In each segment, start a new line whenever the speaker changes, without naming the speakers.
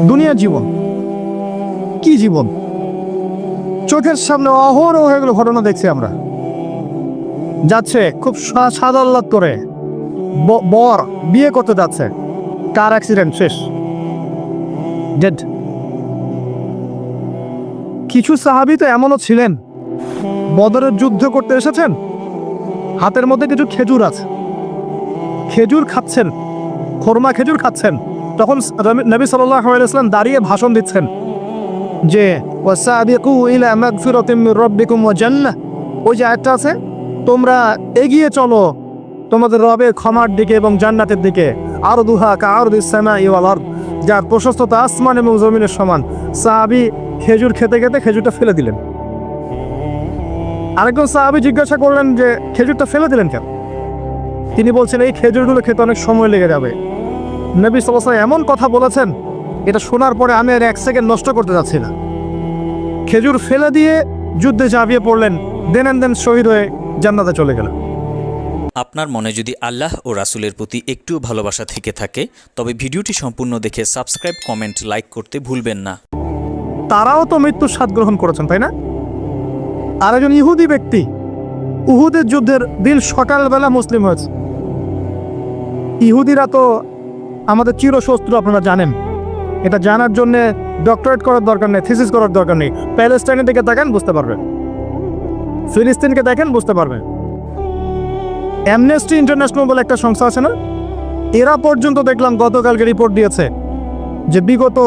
দুনিয়ার জীবন কি জীবন, চোখের সামনে অহরহ হয়ে গেল ঘটনা দেখছি আমরা। যাচ্ছে খুব সাদাল্লাদ করে, বর বিয়ে করতে যাচ্ছে, কার অ্যাক্সিডেন্ট, শেষ, ডেড। কিছু সাহাবী তো এমনও ছিলেন, বদরের যুদ্ধ করতে এসেছেন, হাতের মধ্যে কিছু খেজুর আছে, খেজুর খাচ্ছেন, খোরমা খেজুর খাচ্ছেন। তখন নবী সাল্লাল্লাহু আলাইহি ওয়াসাল্লাম দাঁড়িয়ে ভাষণ দিচ্ছেন যে ওয়াসাবিকু ইলা মাগফিরাতিম মির রাব্বিকুম ওয়া জান্নাহ। ওই যে আয়াতটা আছে, তোমরা এগিয়ে চলো তোমাদের রবের ক্ষমার দিকে এবং জান্নাতের দিকে। আরদুহা কাআরদিস সামাই ওয়াল আরদ, যার প্রশস্ততা আসমান এবং জমিনের সমান। সাহাবী খেজুর খেতে খেতে খেজুরটা ফেলে দিলেন। আরেকজন সাহাবী জিজ্ঞাসা করলেন যে খেজুরটা ফেলে দিলেন কেন? তিনি বলছেন এই খেজুরগুলো খেতে অনেক সময় লেগে যাবে। নবী সাল্লাল্লাহু আলাইহি ওয়াসাল্লাম এমন কথা বলেছেন, এটা শোনার পরে আমি আর এক সেকেন্ড নষ্ট করতে যাচ্ছি না। খেজুর ফেলে দিয়ে যুদ্ধে ঝাঁপিয়ে পড়লেন, দেন শহীদ হয়ে জান্নাতে চলে গেলেন।
আপনার মনে যদি আল্লাহ ও রাসূলের প্রতি একটু ভালোবাসা থেকে থাকে, তবে ভিডিওটি সম্পূর্ণ দেখে সাবস্ক্রাইব, কমেন্ট, লাইক করতে ভুলবেন না।
তারাও তো মৃত্যুর স্বাদ গ্রহণ করেছেন, তাই না? আরেকজন ইহুদি ব্যক্তি উহুদের যুদ্ধের দিন সকালবেলা মুসলিম হয়েছে। ইহুদিরা তো আমাদের চিরশত্রু, আপনারা জানেন। এটা জানার জন্যে ডক্টরেট করার দরকার নেই, থিসিস করার দরকার নেই। প্যালেস্টাইনের দিকে দেখেন বুঝতে পারবেন, ফিলিস্তিনকে দেখেন বুঝতে পারবেন। অ্যামনেস্টি ইন্টারন্যাশনাল বলে একটা সংস্থা আছে না, এরা পর্যন্ত দেখলাম গতকালকে রিপোর্ট দিয়েছে যে বিগত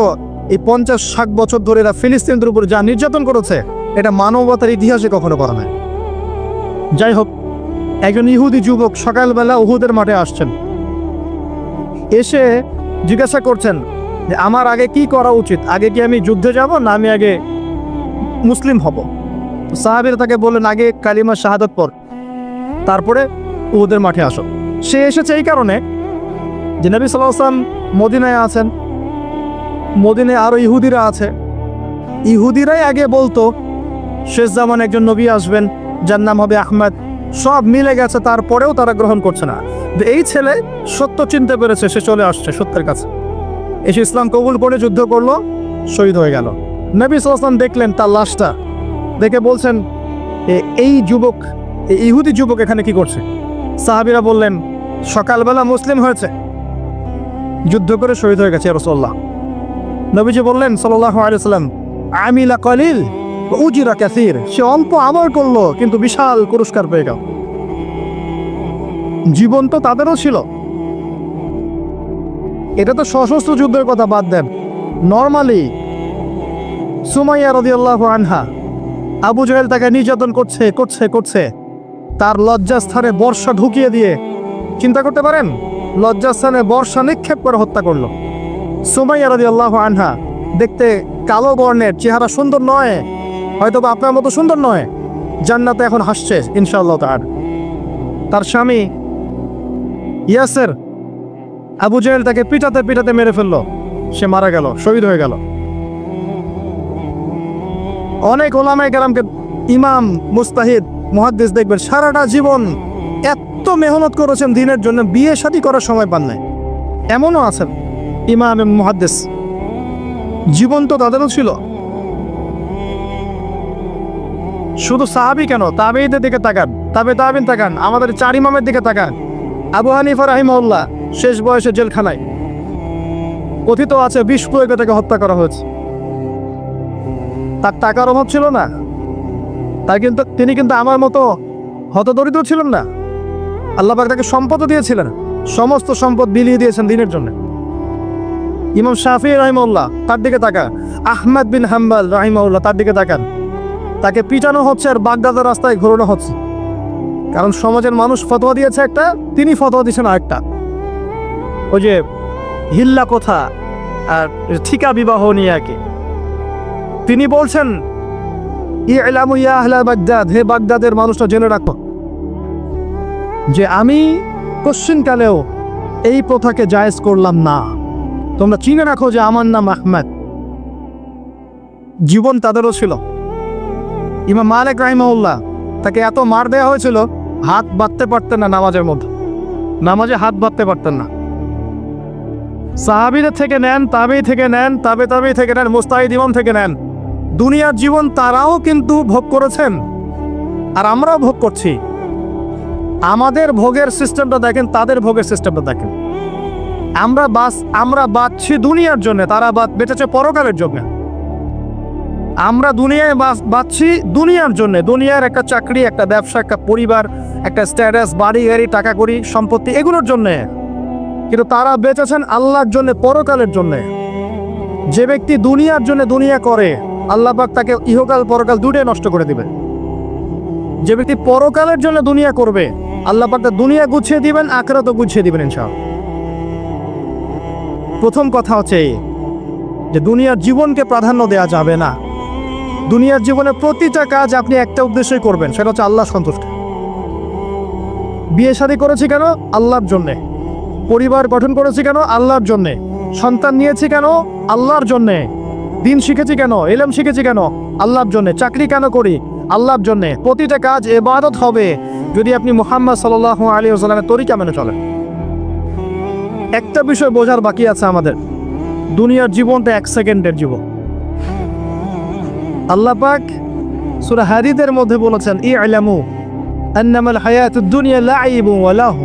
এই 50-60 বছর ধরে এরা ফিলিস্তিনদের উপর যা নির্যাতন করেছে, এটা মানবতার ইতিহাসে কখনো করা নাই। যাই হোক, একজন ইহুদি যুবক সকালবেলা উহুদের মাঠে আসছেন, এসে জিজ্ঞাসা করছেন যে আমার আগে কি করা উচিত, আগে কি আমি যুদ্ধে যাব না আমি আগে মুসলিম হব? সাহাবীরা তাকে বললেন আগে কালিমা শাহাদাত পড়, তারপরে উহুদের মাঠে আসো। সে এসেছে এই কারণে যে নবী সাল্লাল্লাহু আলাইহি ওয়াসাল্লাম মদিনায় আছেন, মদিনায় আরো ইহুদিরা আছে। ইহুদিরাই আগে বলতো শেষ জামান একজন নবী আসবেন, যার নাম হবে আহমদ। সব মিলে গেছে, তারপরেও তারা গ্রহণ করছে না। এই ছেলে সত্য চিনতে পেরেছে, সে চলে আসছে সত্যের কাছে, এসে ইসলাম কবুল করে যুদ্ধ করলো, শহীদ হয়ে গেল। নবী সাল্লাল্লাহু আলাইহি ওয়াসাল্লাম দেখলেন তার লাশটা, দেখে বলছেন এই যুবক, এই ইহুদি যুবক এখানে কি করছে? সাহাবীরা বললেন সকালবেলা মুসলিম হয়েছে, যুদ্ধ করে শহীদ হয়ে গেছে ইয়া রাসূলুল্লাহ। নবীজি বললেন সাল্লাল্লাহু আলাইহি ওয়াসাল্লাম, আমিলা কলিল ওয়া উজিরা কাসীর, সে অল্প আমল করলো কিন্তু বিশাল পুরস্কার পেয়ে গেল। জীবন তো তাদেরও ছিল। এটা তো সশস্ত্র যুদ্ধের কথা বাদ দেন, নরমালি সুমাইয়া রাদিয়াল্লাহু আনহা, আবু জাহেল তাকে নির্যাতন করছে, তার লজ্জাস্থানে বর্ষা ঢুকিয়ে দিয়ে, চিন্তা করতে পারেন, লজ্জাস্থানে বর্ষা নিক্ষেপ করে হত্যা করলো। সুমাইয়া রাদিয়াল্লাহু আনহা দেখতে কালো বর্ণের, চেহারা সুন্দর নয়, হয়তো বা আপনার মতো সুন্দর নয়, জান্নাতে এখন হাসছে ইনশাআল্লাহ তাআলা। তার স্বামী ইয়াসের, আবু জাহেল তাকে পিটাতে মেরে ফেললো, সে মারা গেল, শহীদ হয়ে গেল। অনেক ওলামায়ে কেরামকে, ইমাম, মুজতাহিদ, মুহাদ্দিস দেখবেন সারাটা জীবন এত মেহনত করেছেন দ্বীনের জন্য, বিয়ে শাদী করার সময় পান নাই, এমনও আছেন ইমাম এবং মুহাদ্দিস। জীবন তো তাদেরও ছিল। শুধু সাহাবী কেন, তাবেঈদের দিকে তাকান, তাবেঈন তাকান, আমাদের 4 ইমামের দিকে তাকান। আবু হানিফা রাহিমাহুল্লাহ শেষ বয়সে জেলখানায়, কথিত আছে বিষ প্রয়োগে তাকে হত্যা করা হয়েছে। তার টাকার অভাব ছিল না, তিনি কিন্তু আমার মতো হতদরিদ্র ছিলেন না। আল্লাহ পাক তাকে সম্পদও দিয়েছিলেন, সমস্ত সম্পদ বিলিয়ে দিয়েছেন দ্বীনের জন্য। ইমাম শাফিঈ রাহিমাহুল্লাহ, তার দিকে তাকান। আহমদ বিন হাম্বল রাহিমাহুল্লাহ, তার দিকে তাকান। তাকে পিটানো হচ্ছে আর বাগদাদের রাস্তায় ঘোরানো হচ্ছে, কারণ সমাজের মানুষ ফতোয়া দিয়েছে একটা, তিনি ফতোয়া দিয়েছেন আরেকটা। ওই যে হিল্লা কথা আর ঠিকা বিবাহ নিয়ে একে, তিনি বলছেন ইলামু ইয়া আহলা বাগদাদ, হে বাগদাদের মানুষটা জেনে রাখো যে আমি কোশ্চিনকালেও এই প্রথাকে জায়েজ করলাম না, তোমরা চিনে রাখো যে আমার নাম আহমদ। জীবন তাদেরও ছিল। ইমাম মালিক রাহিমাহুল্লাহ, তাকে এত মার দেওয়া হয়েছিল, হাত বাঁধতে পারতেন না নামাজের মধ্যে, নামাজে হাত বাঁধতে পারতেন না। সাহাবীদের থেকে নেন, তাবেঈ থেকে নেন, তাবেঈ থেকে নেন, মুস্তাহিদ ইমাম থেকে নেন, দুনিয়ার জীবন তারাও কিন্তু ভোগ করেছেন আর আমরাও ভোগ করছি। আমাদের ভোগের সিস্টেমটা দেখেন, তাদের ভোগের সিস্টেমটা দেখেন। আমরা বাঁচছি দুনিয়ার জন্য, তারা বেঁচেছে পরকালের জন্য। আমরা দুনিয়ায় বাঁচছি দুনিয়ার জন্য, দুনিয়ার একটা চাকরি, একটা ব্যবসা, একটা পরিবার, একটা স্ট্যাটাস, বাড়ি গাড়ি, টাকা কড়ি, সম্পত্তি, এগুলোর জন্যে। কিন্তু তারা বেঁচেছেন আল্লাহর জন্য, পরকালের জন্য। যে ব্যক্তি দুনিয়ার জন্য দুনিয়া করে, আল্লাহ পাক তাকে ইহকাল পরকাল দুটোই নষ্ট করে দিবে। যে ব্যক্তি পরকালের জন্য দুনিয়া করবে, আল্লাহ পাক তার দুনিয়া গুছিয়ে দিবেন, আখিরাতও গুছিয়ে দিবেন ইনশাআল্লাহ। প্রথম কথা হচ্ছে এই যে দুনিয়ার জীবনকে প্রাধান্য দেওয়া যাবে না। দুনিয়ার জীবনে প্রতিটা কাজ আপনি একটা উদ্দেশ্যই করবেন, সেটা হচ্ছে আল্লাহ সন্তুষ্ট। বিয়ে শাদী করেছি কেন? আল্লাহর জন্যে। পরিবার গঠন করেছি কেন? আল্লাহর জন্যে। সন্তান নিয়েছি কেন? আল্লাহর জন্যে। দিন শিখেছি কেন? ইলম শিখেছি কেন? আল্লাহর জন্যে। চাকরি কেন করি? আল্লাহর জন্যে। প্রতিটা কাজ ইবাদত হবে যদি আপনি মুহাম্মদ সাল্লাল্লাহু আলাইহি ওয়াসাল্লামের তরিকা মেনে চলেন। একটা বিষয় বোঝার বাকি আছে আমাদের, দুনিয়ার জীবনটা 1 সেকেন্ডের জীবন। আল্লাহ পাক সূরা হাদীদের মধ্যে বলেছেন, ই'লামু আন্নামাল হায়াতুদ দুনিয়া লা'iবুন ওয়া লাহু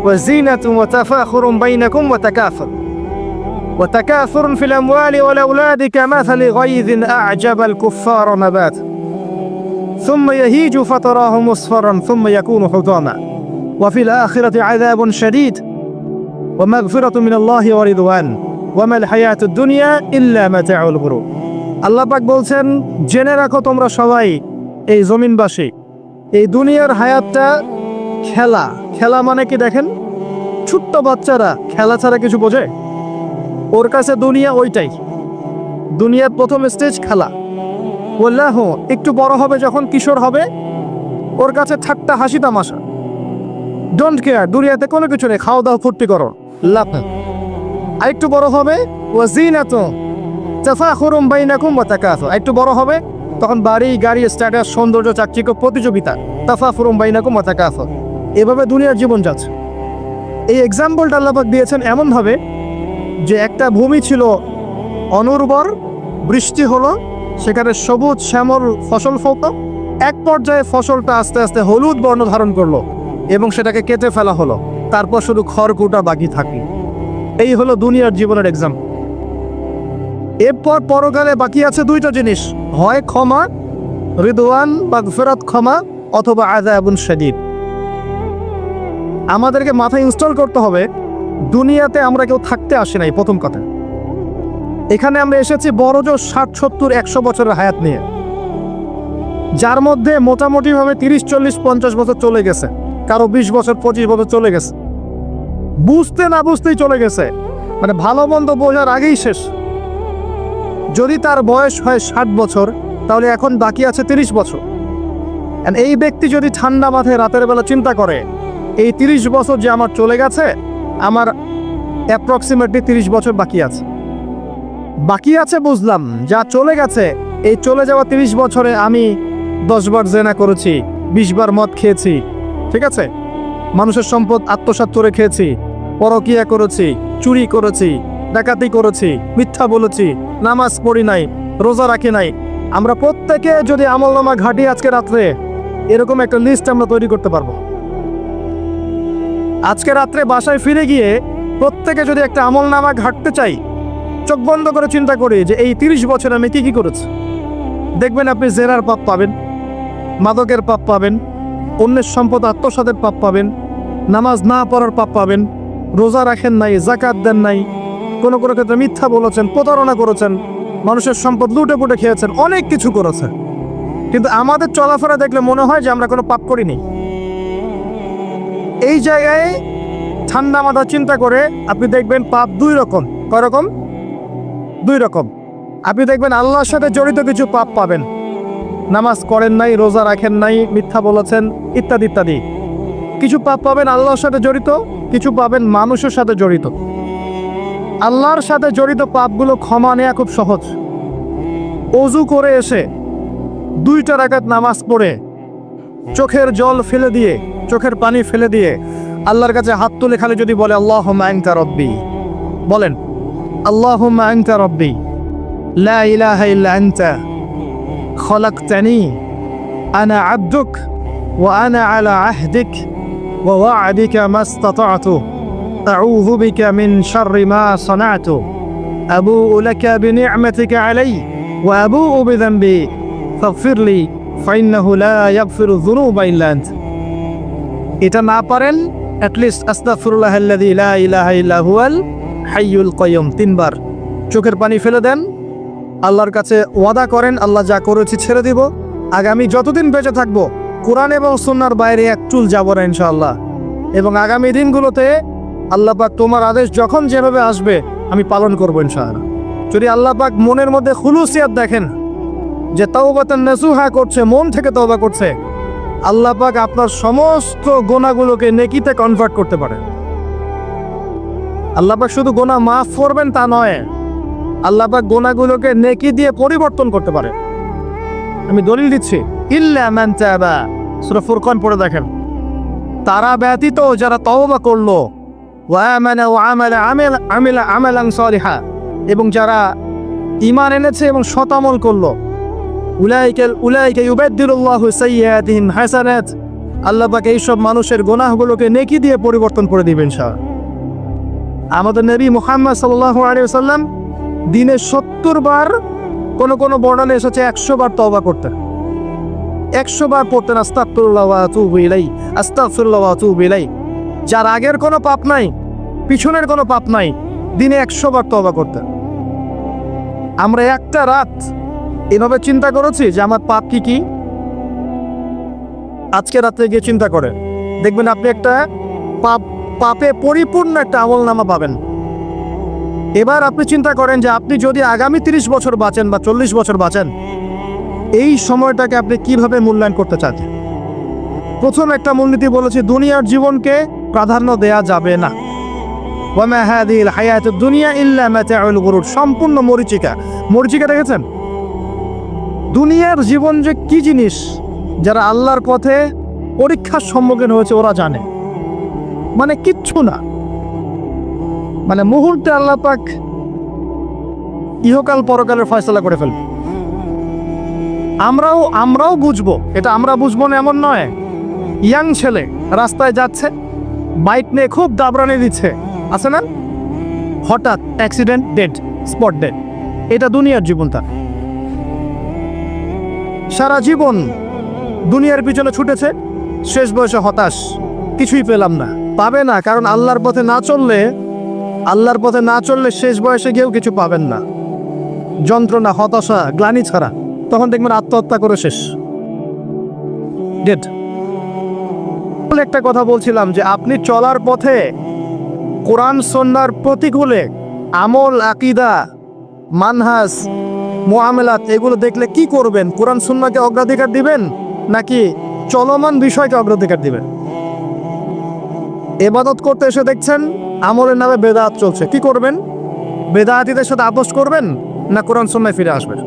ওয়া যিনাতুন ওয়া তাফাখুরুন বাইনাকুম ওয়া তাকাসুরুন ফিল আমওয়ালি ওয়াল আওলাদি কামাসালি গায়যিন আ'জাবাল কুফফারা নাবাত ثم يهيج فتراه مصفرا ثم يكون حطاما وفي الآخرة عذاب شديد ومغفرة من الله ورضوان وما الحياة الدنيا إلا متاع الغرور। আল্লাহ পাক বলছেন, জেনে রাখো তোমরা সবাই, এই জমিনবাসী, এই দুনিয়ার হায়াতটা খেলা। খেলা মানে কি দেখেন, ছোট্ট বাচ্চারা খেলা ছাড়া কিছু বোঝে? ওর কাছে দুনিয়া ওইটাই। দুনিয়ার প্রথম স্টেজ খেলা। বললাহ একটু বড় হবে, যখন কিশোর হবে, ওর কাছে ঠাট্টা হাসি তামাশা, ডোন্ট কেয়ার, দুনিয়াতে কোনো কিছু নেই, খাওয়া দাওয়া ফুর্তি করো, লাভ। আর একটু বড় হবে, ওয়াজিনাতুন তাফাখুরুন বাইনাকুম ওয়া তাকাসুর, একটু বড় হবে তখন বাড়ি গাড়ি, স্ট্যাটাস, সৌন্দর্য, চাকচিক্য, প্রতিযোগিতা, তাফাখুরুন বাইনাকুম ওয়া তাকাসুর। এভাবে দুনিয়ার জীবন যাচ্ছে। এই এক্সাম্পলটা আল্লাহ পাক দিয়েছেন এমনভাবে যে একটা ভূমি ছিল অনুর্বর, বৃষ্টি হলো, সেখানে সবুজ শ্যামল ফসল ফলত। এক পর্যায়ে ফসলটা আস্তে আস্তে হলুদ বর্ণ ধারণ করলো এবং সেটাকে কেটে ফেলা হলো, তারপর শুধু খড়কুটা বাকি থাকলো। এই হলো দুনিয়ার জীবনের এক্সাম্পল। এরপর পরকালে বাকি আছে দুইটা জিনিস, হয় ক্ষমা, রিদওয়ান বা ফেরত ক্ষমা, অথবা আযাবুন শাদীদ। আমাদেরকে মাথায় ইনস্টল করতে হবে, দুনিয়াতে আমরা কেউ থাকতে আসি নাই। প্রথম কথা, এখানে আমরা এসেছি বড়জোর 60, 70, 100 বছরের হায়াত নিয়ে, যার মধ্যে মোটামুটিভাবে 30, 40, 50 বছর চলে গেছে, কারো 20 বছর, 25 বছর চলে গেছে, বুঝতে না বুঝতেই চলে গেছে, মানে ভালো মন্দ বোঝার আগেই শেষ। যদি তার বয়স হয় 60 বছর, তাহলে এখন বাকি আছে 30 বছর। এই ব্যক্তি যদি ঠান্ডা মাথায় রাতের বেলা চিন্তা করে, এই 30 বছর যে আমার চলে গেছে, আমার অ্যাপ্রক্সিমেটলি 30 বছর বাকি আছে। বাকি আছে বুঝলাম, যা চলে গেছে, এই চলে যাওয়া 30 বছরে আমি 10 বার জেনা করেছি, 20 বার মদ খেয়েছি, ঠিক আছে, মানুষের সম্পদ আত্মসাৎ করে খেয়েছি, পরকিয়া করেছি, চুরি করেছি, ডাকাতি করেছি, মিথ্যা বলেছি, নামাজ পড়ি নাই, রোজা রাখি নাই। আমরা প্রত্যেকে যদি আমলনামা ঘাটি আজকে রাত্রে, এরকম একটা লিস্ট আমরা তৈরি করতে পারবো। আজকে রাত্রে বাসায় ফিরে গিয়ে প্রত্যেকে যদি একটা আমলনামা ঘাটতে চাই, চোখ বন্ধ করে চিন্তা করি যে এই 30 বছর আমি কি করেছি, দেখবেন আপনি জেনার পাপ পাবেন, মাদকের পাপ পাবেন, অন্যের সম্পদ আত্মসাতের পাপ পাবেন, নামাজ না পড়ার পাপ পাবেন, রোজা রাখেন নাই, যাকাত দেন নাই, কোনো কোনো ক্ষেত্রে মিথ্যা বলেছেন, প্রতারণা করেছেন, মানুষের সম্পদ লুটে পুটে খেয়েছেন, অনেক কিছু করেছেন। কিন্তু আমাদের চলাফেরা দেখলে মনে হয় যে আমরা কোনো পাপ করিনি। এই জায়গায় ঠান্ডা মাথা চিন্তা করে আপনি দেখবেন পাপ 2 রকম। কয় রকম? 2 রকম। আপনি দেখবেন আল্লাহর সাথে জড়িত কিছু পাপ পাবেন, নামাজ করেন নাই, রোজা রাখেন নাই, মিথ্যা বলেছেন, ইত্যাদি ইত্যাদি। কিছু পাপ পাবেন আল্লাহর সাথে জড়িত, কিছু পাবেন মানুষের সাথে জড়িত। আল্লাহর সাথে জড়িত পাপগুলো ক্ষমা নেওয়া খুব সহজ। ওযু করে এসে 2টা রাকাত নামাজ পড়ে চোখের জল ফেলে দিয়ে, চোখের পানি ফেলে দিয়ে আল্লাহর কাছে হাত তুলে খালি যদি বলে আল্লাহুম্মা আনতা রাব্বি, বলেন আল্লাহুম্মা আনতা রাব্বি লা ইলাহা ইল্লা আনতা খলাকতানি আনা আবদুক ওয়া আনা আলা আহদিক ওয়া ওয়া'দিকা মাস্তাতা'তু আউযু বিকা মিন শাররি মা সানা'তু আবু'ু লাকা বিনি'মাতিকা আলাইয়া ওয়া আবু'ু বিযানবি ফাগফিরলি ফাইন্নাহু লা ইয়াগফিরু যুনুবা ইল্লা আনতা। এটা না পারেন অ্যাটলিস্ট আস্তাগফিরুল্লাহাল্লাযী লা ইলাহা ইল্লা হুয়াল হাইয়ুল কাইয়ুম 3 বার চোখের পানি ফেলে দেন, আল্লাহর কাছে ওয়াদা করেন আল্লাহ যা করেছি ছেড়ে দিব, আগামী যতদিন বেঁচে থাকবো কোরআন এবং সুন্নাহর বাইরে এক চুল যাব না ইনশাআল্লাহ। এবং আগামী দিনগুলোতে আল্লাহ পাক তোমার আদেশ যখন যেভাবে আসবে আমি পালন করবো ইনশাআল্লাহ। যদি আল্লাহ পাক মনের মধ্যে খুলুসিয়াত দেখেন যে তাওবাতান নাসুহা করছে, মন থেকে তওবা করছে, আল্লাহ পাক আপনার সমস্ত গুনাহগুলোকে নেকিতে কনভার্ট করতে পারে। আল্লাহ পাক শুধু গুনাহ মাফ করবেন তা নয়, আল্লাহ পাক গুনাহগুলোকে নেকি দিয়ে পরিবর্তন করতে পারে। আমি দলিল দিচ্ছি, ইল্লা মান তাবা, সূরা ফুরকান পড়ে দেখেন। তারা ব্যতীত যারা তওবা করলো, ওয়া আমানা ওয়া আমিলা আমালান সালিহা, এবং যারা ঈমান এনেছে এবং সৎ আমল করলো, উলাইকা ইউবাদদিলুল্লাহু সাইয়্যাতিহিম হাসানাত, আল্লাহ পাক এই সব মানুষের গুনাহগুলোকে নেকি দিয়ে পরিবর্তন করে দিবেন ইনশাআল্লাহ। আমাদের নবী মুহাম্মদ সাল্লাল্লাহু আলাইহি ওয়াসাল্লাম দিনে 70 বার, কোন বর্ণনা এসেছে 100 বার তওবা করতেন, 100 বার পড়তেন আস্তাগফিরুল্লাহ ওয়া আতুবু ইলাইহি, আস্তাগফিরুল্লাহ ওয়া আতুবু ইলাইহি। যার আগের কোনো পাপ নাই, পিছনের কোনো পাপ নাই, দিনে 100 বার তওবা করতেন। আমরা একটা রাত এভাবে চিন্তা করেছি যে আমার পাপ কি কি, আজকে রাতে গিয়ে চিন্তা করে দেখবেন আপনি একটা পাপে পরিপূর্ণ একটা আমলনামা পাবেন। এবার আপনি চিন্তা করেন যে আপনি যদি আগামী 30 বছর বাঁচেন বা 40 বছর বাঁচেন, এই সময়টাকে আপনি কিভাবে মূল্যায়ন করতে চান। প্রথম একটা মূলনীতি বলেছি, দুনিয়ার জীবনকে প্রাধান্য দেয়া যাবে না। ওয়া মা হাযিহিল হায়াতুদ দুনিয়া ইল্লা মাতাউল গুরুর, সম্পূর্ণ মরিচিকা দেখেছেন? দুনিয়ার জীবন যে কি জিনিস, যারা আল্লাহর পথে পরীক্ষার সম্মুখীন হয়েছে ওরা জানে, মানে কিচ্ছু না, মানে মুহূর্তে আল্লাহ পাক ইহকাল পরকালের ফয়সালা করে ফেলবে। আমরাও বুঝবো, এটা আমরা বুঝবো না এমন নয়। ইয়াং ছেলে রাস্তায় যাচ্ছে, বাইক নিয়ে খুব দাবরানি দিচ্ছে, আছে না, হঠাৎ অ্যাক্সিডেন্ট, ডেড, স্পট ডেড। এটা দুনিয়ার জীবনটা। সারা জীবন দুনিয়ার পিছনে ছুটেছে, শেষ বয়সে হতাশ, কিছুই পেলাম না। পাবে না, কারণ আল্লাহর পথে না চললে শেষ বয়সে গিয়েও কিছু পাবেন না। যন্ত্রণা, হতাশা, গ্লানি ছাড়া, তখন দেখবেন আত্মহত্যা করে শেষ, ডেড। একটা কথা বলছিলাম যে আপনি চলার পথে কোরআন সুন্নাহর প্রতিকূলে আমল, আকীদা, মানহাজ, মুআমালাত এগুলো দেখলে কি করবেন? কোরআন সুন্নাহকে অগ্রাধিকার দিবেন নাকি চলমান বিষয়কে অগ্রাধিকার দিবেন? ইবাদত করতে এসে দেখছেন আমলের নামে বেদাত চলছে, কি করবেন? বেদাতীদের সাথে আপোষ করবেন না কোরআন সুন্নাহয় ফিরে আসবেন?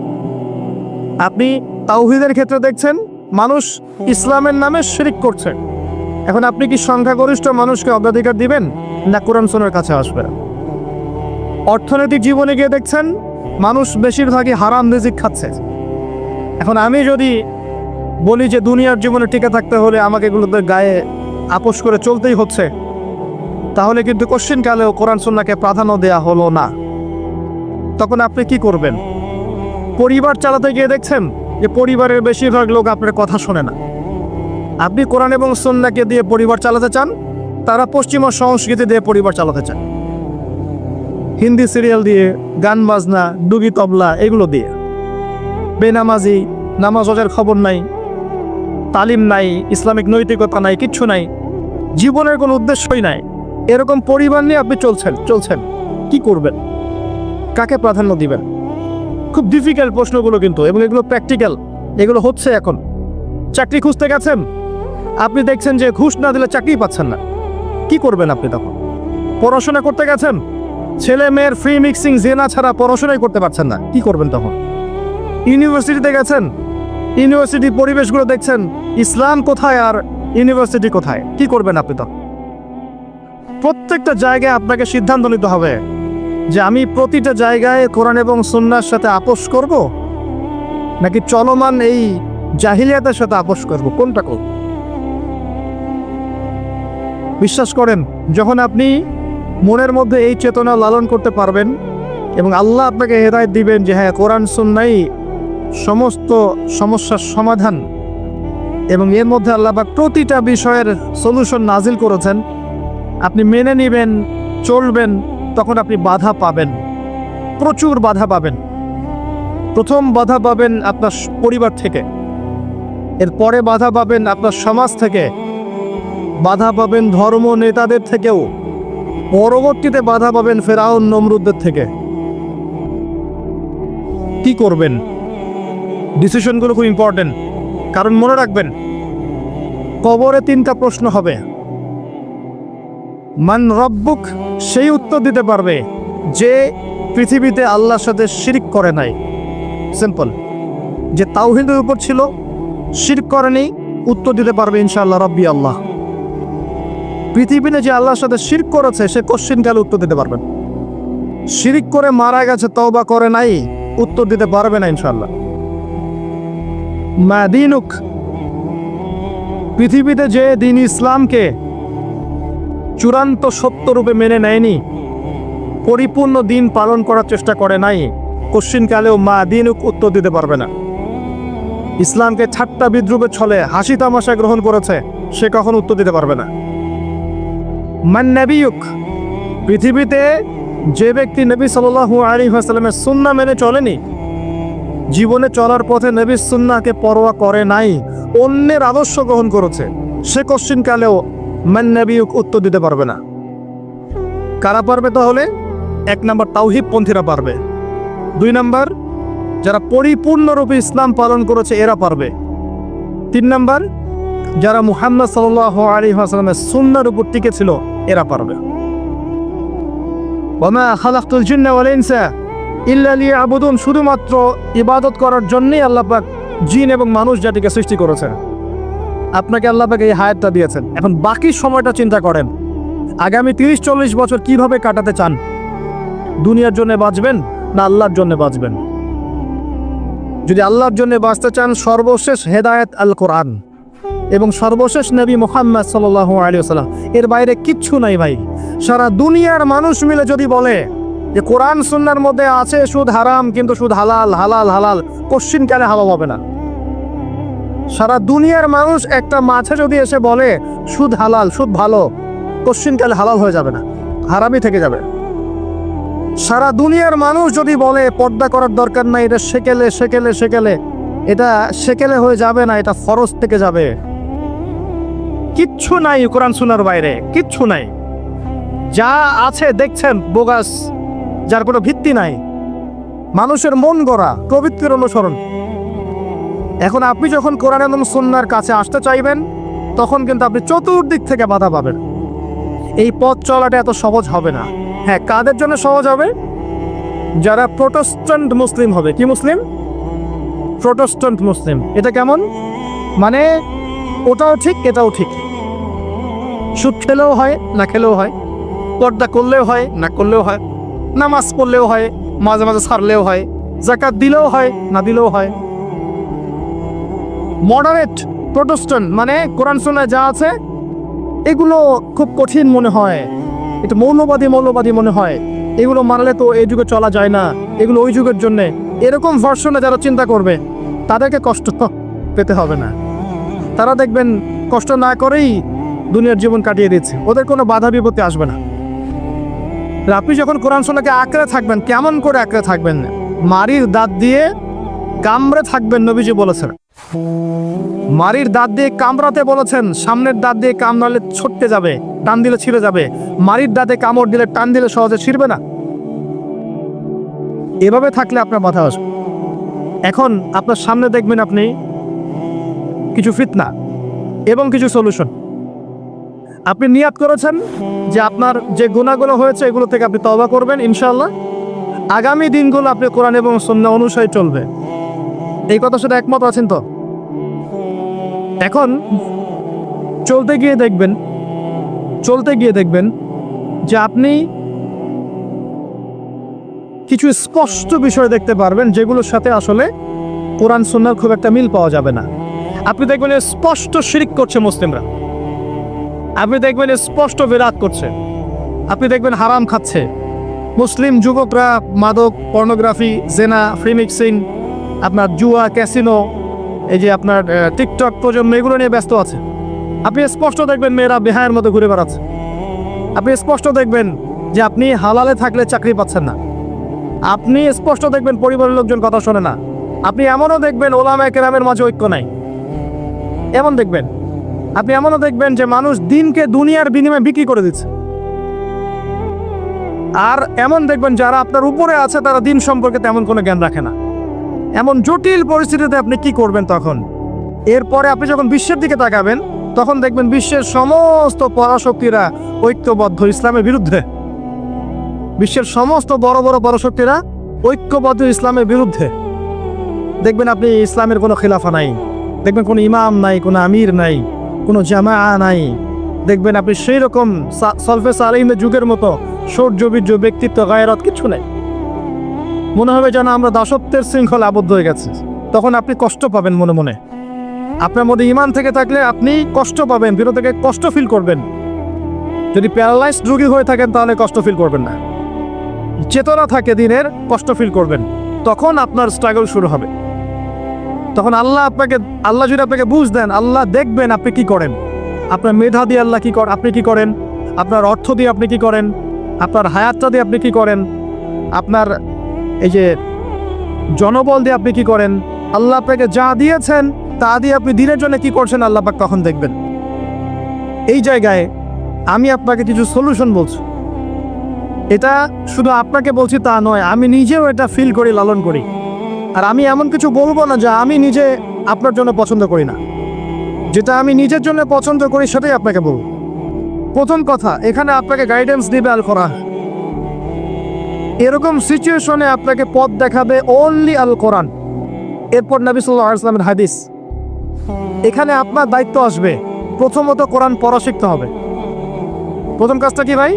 আপনি তাওহীদের ক্ষেত্রে দেখছেন মানুষ ইসলামের নামে শিরক করছে, এখন আপনি কি সংখ্যাগরিষ্ঠ মানুষকে অগ্রাধিকার দিবেন না কোরআন সুন্নাহর কাছে আসবেন? অর্থনৈতিক জীবনে গিয়ে দেখছেন মানুষ বেশিরভাগই হারাম রিজিক খাচ্ছে। এখন আমি যদি বলি যে দুনিয়ার জীবনে টিকে থাকতে হলে আমাকে এগুলোতে গায়ে আপোষ করে চলতেই হচ্ছে, তাহলে কিন্তু কোশ্চিনকালেও কোরআন সুন্নাহকে প্রাধান্য দেয়া হলো না। তখন আপনি কি করবেন? পরিবার চালাতে গিয়ে দেখছেন যে পরিবারের বেশিরভাগ লোক আপনার কথা শোনে না। আপনি কোরআন এবং সুন্নাহকে দিয়ে পরিবার চালাতে চান, তারা পশ্চিমা সংস্কৃতি দিয়ে পরিবার চালাতে চান, হিন্দি সিরিয়াল দিয়ে, গান বাজনা, ডুগি তবলা এগুলো দিয়ে। বেনামাজি, নামাজ রোজার খবর নাই, তালিম নাই, ইসলামিক নৈতিকতা নাই, কিচ্ছু নাই, জীবনের কোনো উদ্দেশ্যই নাই। এরকম পরিবার নিয়ে আপনি চলছেন, কি করবেন? কাকে প্রাধান্য দিবেন? খুব ডিফিকাল্ট প্রশ্নগুলো কিন্তু, এবং এগুলো প্র্যাকটিক্যাল, এগুলো হচ্ছে। এখন চাকরি খুঁজতে গেছেন, আপনি দেখছেন যে ঘুষ না দিলে চাকরি পাচ্ছেন না, কি করবেন আপনি তখন? পড়াশোনা করতে গেছেন, ছেলে মেয়ের ফ্রি মিক্সিং, জেনা ছাড়া পড়াশোনাই করতে পারছেন না, কি করবেন তখন? ইউনিভার্সিটিতে গেছেন, ইউনিভার্সিটির পরিবেশগুলো দেখছেন, ইসলাম কোথায় আর ইউনিভার্সিটি কোথায়, কি করবেন আপনি তখন? প্রত্যেকটা জায়গায় আপনাকে সিদ্ধান্ত নিতে হবে যে আমি প্রতিটা জায়গায় কোরআন এবং সুন্নাহর সাথে আপোষ করব, নাকি চলমান এই জাহিলিয়াতের সাথে আপোষ করব? কোনটা করব? বিশ্বাস করেন, যখন আপনি মনের মধ্যে এই চেতনা লালন করতে পারবেন এবং আল্লাহ আপনাকে হেদায়েত দিবেন যে হ্যাঁ, কোরআন সুন্নাহই সমস্ত সমস্যার সমাধান এবং এর মধ্যে আল্লাহ পাক প্রতিটা বিষয়ের সলিউশন নাজিল করেছেন, আপনি মেনে নেবেন, চলবেন, তখন আপনি বাধা পাবেন, প্রচুর বাধা পাবেন। প্রথম বাধা পাবেন আপনার পরিবার থেকে, এরপরে বাধা পাবেন আপনার সমাজ থেকে, বাধা পাবেন ধর্ম নেতাদের থেকেও, পরবর্তীতে বাধা পাবেন ফেরাউন নমরুদদের থেকে। কি করবেন? ডিসিশনগুলো খুব ইম্পর্টেন্ট, কারণ মনে রাখবেন কবরে 3টা প্রশ্ন হবে। মান রব্বুক, সেই উত্তর দিতে পারবে যে পৃথিবীতে আল্লাহর সাথে শিরক করে নাই। সিম্পল, যে তাওহীদের উপর ছিল, শিরক করেনি, উত্তর দিতে পারবে ইনশাআল্লাহ রব্বি আল্লাহ। পৃথিবীতে যে আল্লাহর সাথে শিরক করেছে সে কোশ্চিন কালে উত্তর দিতে পারবে। শিরক করে মারা গেছে, তওবা করে নাই, উত্তর দিতে পারবে না ইনশাআল্লাহ। মা দীনুক, পৃথিবীতে যে দিন ইসলামকে চূড়ান্ত সত্যরূপে মেনে নেয়নি, পরিপূর্ণ দিন পালন করার চেষ্টা করে নাই, কোশ্চিন কালেও মা দীনুক উত্তর দিতে পারবে না। ইসলামকে ঠাট্টা বিদ্রুপে ছলে হাসি তামাশা গ্রহণ করেছে, সে কখন উত্তর দিতে পারবে না। মান নবিয়ুক, পৃথিবীতে যে ব্যক্তি নবী সাল্লাল্লাহু আলাইহি ওয়াসাল্লামের সুন্নাহ মেনে চলেনি, জীবনে চলার পথে নবীর সুন্নাহকে পরোয়া করে নাই, অন্যের আদর্শ গ্রহণ করেছে, সে কোশ্চিন কালেও মান নবিয়ুক উত্তর দিতে পারবে না। কারা পারবে তাহলে? 1 নম্বর তাওহীদ পন্থীরা পারবে, 2 নম্বর যারা পরিপূর্ণরূপে ইসলাম পালন করেছে এরা পারবে, 3 নম্বর যারা মুহাম্মদ সাল্লাল্লাহু আলাইহি ওয়াসাল্লামের সুন্নাহর উপর টিকে ছিল এরা পারবে। ওয়ামা খালাকতুল জিন্না ওয়াল ইনসা ইল্লা লিয়াবুদুন, শুধুমাত্র ইবাদত করার জন্যই আল্লাহ পাক জিন এবং মানুষ জাতিকে সৃষ্টি করেছেন। আপনাকে আল্লাহ পাক এই হায়াতটা দিয়েছেন, এখন বাকি সময়টা চিন্তা করেন আগামী 30-40 বছর কিভাবে কাটাতে চান। দুনিয়ার জন্য বাঁচবেন না আল্লাহর জন্য বাঁচবেন? যদি আল্লাহর জন্য বাঁচতে চান, সর্বশেষ হেদায়েত আল কোরআন এবং সর্বশেষ নবী মুহাম্মদ সাল্লাল্লাহু আলাইহি ওয়াসাল্লাম, এর বাইরে কিচ্ছু নাই ভাই। সারা দুনিয়ার মানুষ মিলে যদি বলে যে কোরআন সুন্নাহর মধ্যে আছে সুদ হারাম, কিন্তু সুদ হালাল, হালাল হালাল, কোশ্চিন কালে হালাল হবে না। সারা দুনিয়ার মানুষ একটা মাঝে যদি এসে বলে সুদ হালাল, সুদ ভালো, কোশ্চিন কালে হালাল হয়ে যাবে না, হারামই থেকে যাবে। সারা দুনিয়ার মানুষ যদি বলে পর্দা করার দরকার নাই, এটা সেকেলে সেকেলে সেকেলে, এটা সেকেলে হয়ে যাবে না, এটা ফরজ থেকে যাবে। কিচ্ছু নাই কোরআন সুন্নাহর বাইরে, কিচ্ছু নাই। যা আছে দেখছেন বোগাস, যার কোনো ভিত্তি নাই, মানুষের মন গড়া প্রবৃত্তির অনুসরণ। এখন আপনি যখন কোরআন এবং সুন্নাহর কাছে আসতে চাইবেন, তখন কিন্তু আপনি চতুর্দিক থেকে বাধা পাবেন। এই পথ চলাটা এত সহজ হবে না। হ্যাঁ, কাদের জন্য সহজ হবে? যারা প্রোটেস্ট্যান্ট মুসলিম হবে। কি মুসলিম? প্রোটেস্ট্যান্ট মুসলিম। এটা কেমন? মানে ওটাও ঠিক এটাও ঠিক, সুদ খেলেও হয় না খেলেও হয়, পর্দা করলেও হয় না করলেও হয়, নামাজ পড়লেও হয়, মাঝে মাঝে ছাড়লেও হয়, যাকাত দিলেও হয় না দিলেও হয়। মডারেট প্রোটেস্ট্যান্ট মানে কোরআন সুন্নাহয় যা আছে এগুলো খুব কঠিন মনে হয়, একটু মৌলবাদী মনে হয়, এগুলো মানলে তো এই যুগে চলা যায় না, এগুলো ওই যুগের জন্যে, এরকম ভার্সনে যারা চিন্তা করবে তাদেরকে কষ্ট পেতে হবে না। তারা দেখবেন কষ্ট না করেই দুনিয়ার জীবন কাটিয়ে দিচ্ছে, ওদের কোনো বাধা বিপত্তি আসবে না। আপনি যখন কোরআন সুন্নাহকে আঁকড়ে থাকবেন, কেমন করে আঁকড়ে থাকবেন? মারির দাঁত দিয়ে কামড়ে থাকবেন, নবীজি বলেছেন। মারির দাঁত দিয়ে কামড়াতে বলেছেন, সামনের দাঁত দিয়ে কামড়ালে ছটকে যাবে, টান দিলে ছিঁড়ে যাবে। মারির দাঁতে কামড় দিলে, টান দিলে সহজে ছিঁড়বে না। এভাবে থাকলে আপনার বাধা আসবে। এখন আপনার সামনে দেখবেন আপনি কিছু ফিতনা এবং কিছু সলিউশন। আপনি নিয়াত করেছেন যে আপনার যে গুনাহগুলো হয়েছে এগুলো থেকে আপনি তওবা করবেন ইনশাআল্লাহ। আগামী দিনগুলো আপনি কোরআন এবং সুন্নাহ অনুসারে চলবে। এই কথার সাথে একমত আছেন তো? এখন চলতে গিয়ে দেখবেন যে আপনি কিছু স্পষ্ট বিষয় দেখতে পারবেন যেগুলোর সাথে আসলে কোরআন সুন্নাহর খুব একটা মিল পাওয়া যাবে না। আপনি দেখবেন স্পষ্ট শিরক করছে মুসলিমরা, আপনি দেখবেন স্পষ্ট বিরাট করছে, আপনি দেখবেন হারাম খাচ্ছে। মুসলিম যুবকরা মাদক, পর্নোগ্রাফি, জেনা, ফ্রি মিক্সিং, আপনার জুয়া, ক্যাসিনো, এই যে আপনার টিকটক প্রজন্ম, এগুলো নিয়ে ব্যস্ত আছে। আপনি স্পষ্ট দেখবেন মেয়েরা বেহায়ের মতো ঘুরে বেড়াচ্ছে। আপনি স্পষ্ট দেখবেন যে আপনি হালালে থাকলে চাকরি পাচ্ছেন না। আপনি স্পষ্ট দেখবেন পরিবারের লোকজন কথা শোনে না। আপনি এমনও দেখবেন ওলামায়ে কেরামের মাঝে ঐক্য নাই, এমন দেখবেন। আপনি এমনও দেখবেন যে মানুষ দিনকে দুনিয়ার বিনিময়ে বিক্রি করে দিচ্ছে। আর এমন দেখবেন যারা আপনার উপরে আছে তারা দিন সম্পর্কে তেমন কোনো জ্ঞান রাখে না। এমন জটিল পরিস্থিতিতে আপনি কি করবেন তখন? এরপরে আপনি যখন বিশ্বের দিকে তাকাবেন তখন দেখবেন বিশ্বের সমস্ত পরাশক্তিরা ঐক্যবদ্ধ ইসলামের বিরুদ্ধে। বিশ্বের সমস্ত বড় বড় পরাশক্তিরা ঐক্যবদ্ধ ইসলামের বিরুদ্ধে। দেখবেন আপনি ইসলামের কোনো খিলাফা নাই, দেখবেন কোনো ইমাম নাই, কোনো আমির নাই, কোনো জামা নাই। দেখবেন আপনি সেই রকম সলফে সালেহিনের যুগের মতো সৌর্যবীর্য, ব্যক্তিত্ব, গায়রত কিছু নেই। মনে হবে যেন আমরা দাসত্বের শৃঙ্খলা আবদ্ধ হয়ে গেছে। তখন আপনি কষ্ট পাবেন মনে মনে। আপনার মধ্যে ইমান থেকে থাকলে আপনি কষ্ট পাবেন, ভিতর থেকে কষ্ট ফিল করবেন। যদি প্যারালাইজড রোগী হয়ে থাকেন তাহলে কষ্ট ফিল করবেন না। চেতনা থাকে দিনের, কষ্ট ফিল করবেন। তখন আপনার স্ট্রাগল শুরু হবে। তখন আল্লাহ যদি আপনাকে বুঝ দেন, আল্লাহ দেখবেন আপনি কি করেন। আপনার মেধা দিয়ে আল্লাহ কি করেন, আপনি কি করেন, আপনার অর্থ দিয়ে আপনি কি করেন, আপনার হায়াতটা দিয়ে আপনি কি করেন, আপনার এই যে জনবল দিয়ে আপনি কি করেন, আল্লাহ আপনাকে যা দিয়েছেন তা দিয়ে আপনি দিনের জন্য কি করছেন, আল্লাহ পাক তখন দেখবেন। এই জায়গায় আমি আপনাকে কিছু সলিউশন বলছি। এটা শুধু আপনাকে বলছি তা নয়, আমি নিজেও এটা ফিল করি, লালন করি। আর আমি এমন কিছু বলবো না যা আমি নিজে আপনার জন্য পছন্দ করি না। যেটা আমি নিজের জন্য পছন্দ করি সেটাই আপনাকে বলবো। প্রথম কথা, এখানে আপনাকে গাইডেন্স দিবে আল কোরআন। এরকম সিচুয়েশনে আপনাকে পথ দেখাবে অনলি আল কোরআন। এরপর নবী সাল্লাল্লাহু আলাইহি ওয়াসাল্লামের হাদিস। এখানে আপনার দায়িত্ব আসবে প্রথমত কোরআন পড়া শিখতে হবে। প্রথম কাজটা কি ভাই?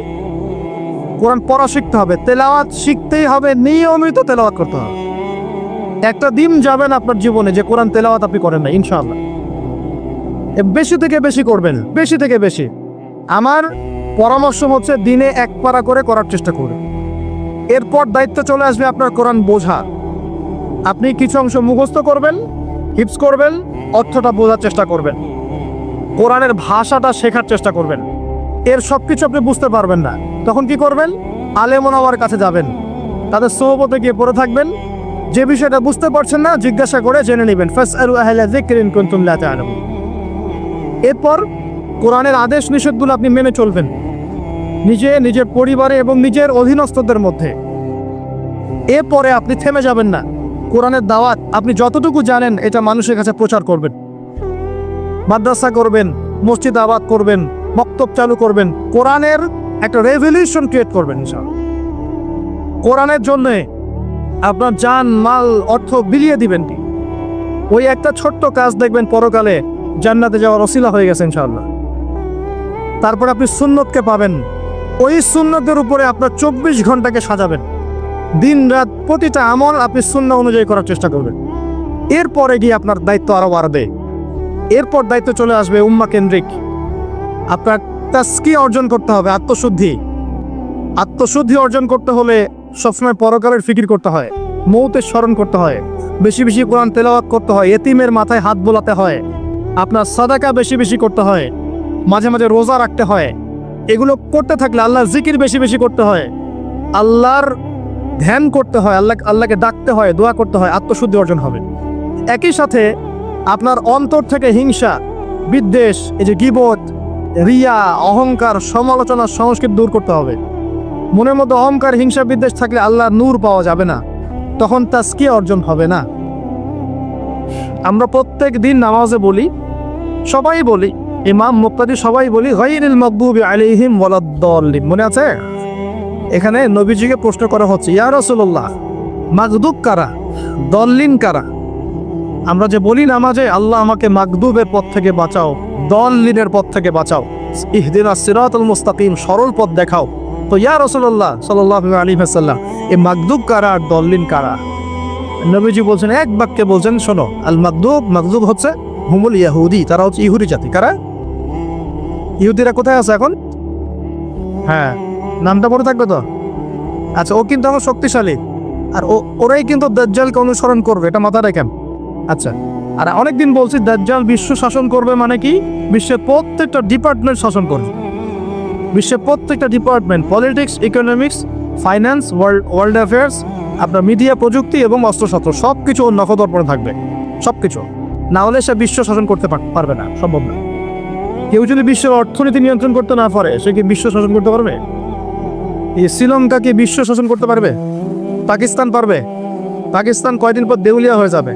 কোরআন পড়া শিখতে হবে, তেলাওয়াত শিখতেই হবে, নিয়মিত তেলাওয়াত করতে হবে। একটা দিন যাবেন আপনার জীবনে যে কোরআন তেলাওয়াত আপনি করেন না, ইনশাআল্লাহ। বেশি থেকে বেশি করবেন, বেশি থেকে বেশি। আমার পরামর্শ হচ্ছে দিনে এক পারা করে করার চেষ্টা করুন। এরপর দায়িত্ব চলে আসবে আপনার কোরআন বোঝা। আপনি কিছু অংশ মুখস্থ করবেন, হিফজ করবেন, অর্থটা বোঝার চেষ্টা করবেন, কোরআনের ভাষাটা শেখার চেষ্টা করবেন। এর সব কিছু আপনি বুঝতে পারবেন না, তখন কি করবেন? আলেম ওলামার কাছে যাবেন, তাদের সোহবতে গিয়ে পড়ে থাকবেন। যে বিষয়টা বুঝতে পারছেন না জিজ্ঞাসা করে জেনে নেবেন। ফাসআলু আহলা যিকরি ইন কুনতুম লা তা'লামুন। এরপর কোরআনের আদেশ নিষেধগুলো আপনি মেনে চলবেন, নিজের পরিবারে এবং নিজের অধীনস্থদের মধ্যে। এরপরে আপনি থেমে যাবেন না। কোরআনের দাওয়াত আপনি যতটুকু জানেন এটা মানুষের কাছে প্রচার করবেন, মাদ্রাসা করবেন, মসজিদ আবাদ করবেন, বক্তব্য চালু করবেন, কোরআনের একটা রেভলিউশন ক্রিয়েট করবেন ইনশাআল্লাহ। কোরআনের জন্য আপনার জান, মাল, অর্থ বিলিয়ে দিবেন। ওই একটা ছোট্ট কাজ দেখবেন পরকালে জান্নাতে যাওয়ার ওসিলা হয়ে গেছে ইনশাআল্লাহ। তারপর আপনি সুন্নতকে পাবেন। ওই সুন্নতের উপরে আপনার 24 ঘন্টাকে সাজাবেন। দিন রাত প্রতিটা আমল আপনি সুন্নাহ অনুযায়ী করার চেষ্টা করবেন। এরপরে গিয়ে আপনার দায়িত্ব আরও বাড়বে। এরপর দায়িত্ব চলে আসবে উম্মাহ কেন্দ্রিক। আপনার তাজকিয়া অর্জন করতে হবে, আত্মশুদ্ধি। আত্মশুদ্ধি অর্জন করতে হলে সবসময় পরকালের ফিকির করতে হয়, মৌতের স্মরণ করতে হয়, বেশি বেশি কোরআন তেলাওয়াত করতে হয়, এতিমের মাথায় হাত বোলাতে হয়, আপনার সাদাকা বেশি বেশি করতে হয়, মাঝে মাঝে রোজা রাখতে হয়। এগুলো করতে থাকলে আল্লাহর জিকির বেশি বেশি করতে হয়, আল্লাহর ধ্যান করতে হয়, আল্লাহকে ডাকতে হয়, দোয়া করতে হয়, আত্মশুদ্ধি অর্জন হবে। একই সাথে আপনার অন্তর থেকে হিংসা, বিদ্বেষ, এই যে গীবত, রিয়া, অহংকার, সমালোচনা, সংস্কৃতি দূর করতে হবে। মনের মধ্যে অহংকার, হিংসা, বিদ্বেষ থাকলে আল্লাহর নূর পাওয়া যাবে না, তখন তাজকিয়া অর্জন হবে না। আমরা প্রত্যেক দিন নামাজে বলি, সবাই বলি, ইমাম, মুক্তাদি সবাই বলি, গায়রিল মাগদুবি আলাইহিম ওয়ালাদ-দাল্লিন। মনে আছে? এখানে নবীজিকে প্রশ্ন করা হচ্ছে, ইয়া রাসূলুল্লাহ, মাগদুব কারা, দল্লিন কারা? আমরা যে বলি নামাজে, আল্লাহ আমাকে মাগদুবের পথ থেকে বাঁচাও, দল্লিনের পথ থেকে বাঁচাও, ইহদিনাস সিরাতাল মুস্তাকিম, সরল পথ দেখাও। তো ইয়া রাসূলুল্লাহ সাল্লাল্লাহু আলাইহি ওয়াসাল্লাম, এই মাগদুব কারা আর দল্লিন কারা? নবীজি বলছেন, এক বাক্যে বলছেন, শোনো, আল মাগদুব হচ্ছে হুমুল ইয়াহুদি, তারা হচ্ছে ইহুদি জাতি। কারা? ইহুদিরা কোথায় আছে এখন? হ্যাঁ, নামটা পড়ে থাকবে তো। আচ্ছা, ও কিন্তু আমার শক্তিশালী, আর ওরাই কিন্তু দাজ্জালকে অনুসরণ করবে, এটা মাথায় রাখেন। আচ্ছা, আর অনেকদিন বলছি দাজ্জাল বিশ্ব শাসন করবে, মানে কি? বিশ্বের প্রত্যেকটা ডিপার্টমেন্ট শাসন করবে। বিশ্বের প্রত্যেকটা department, politics, economics, finance, world affairs, আপনার মিডিয়া, প্রযুক্তি এবং অস্ত্রশস্ত্র সব কিছু ওর নখদর্পণে থাকবে, সব কিছু। না হলে সে বিশ্ব শাসন করতে পারবে না, সম্ভব না। কেউ যদি বিশ্বের অর্থনীতি নিয়ন্ত্রণ করতে না পারে, সে কি বিশ্ব শাসন করতে পারবে? এই শ্রীলঙ্কা কি বিশ্ব শাসন করতে পারবে? পাকিস্তান পারবে? পাকিস্তান কয়দিন পর দেউলিয়া হয়ে যাবে।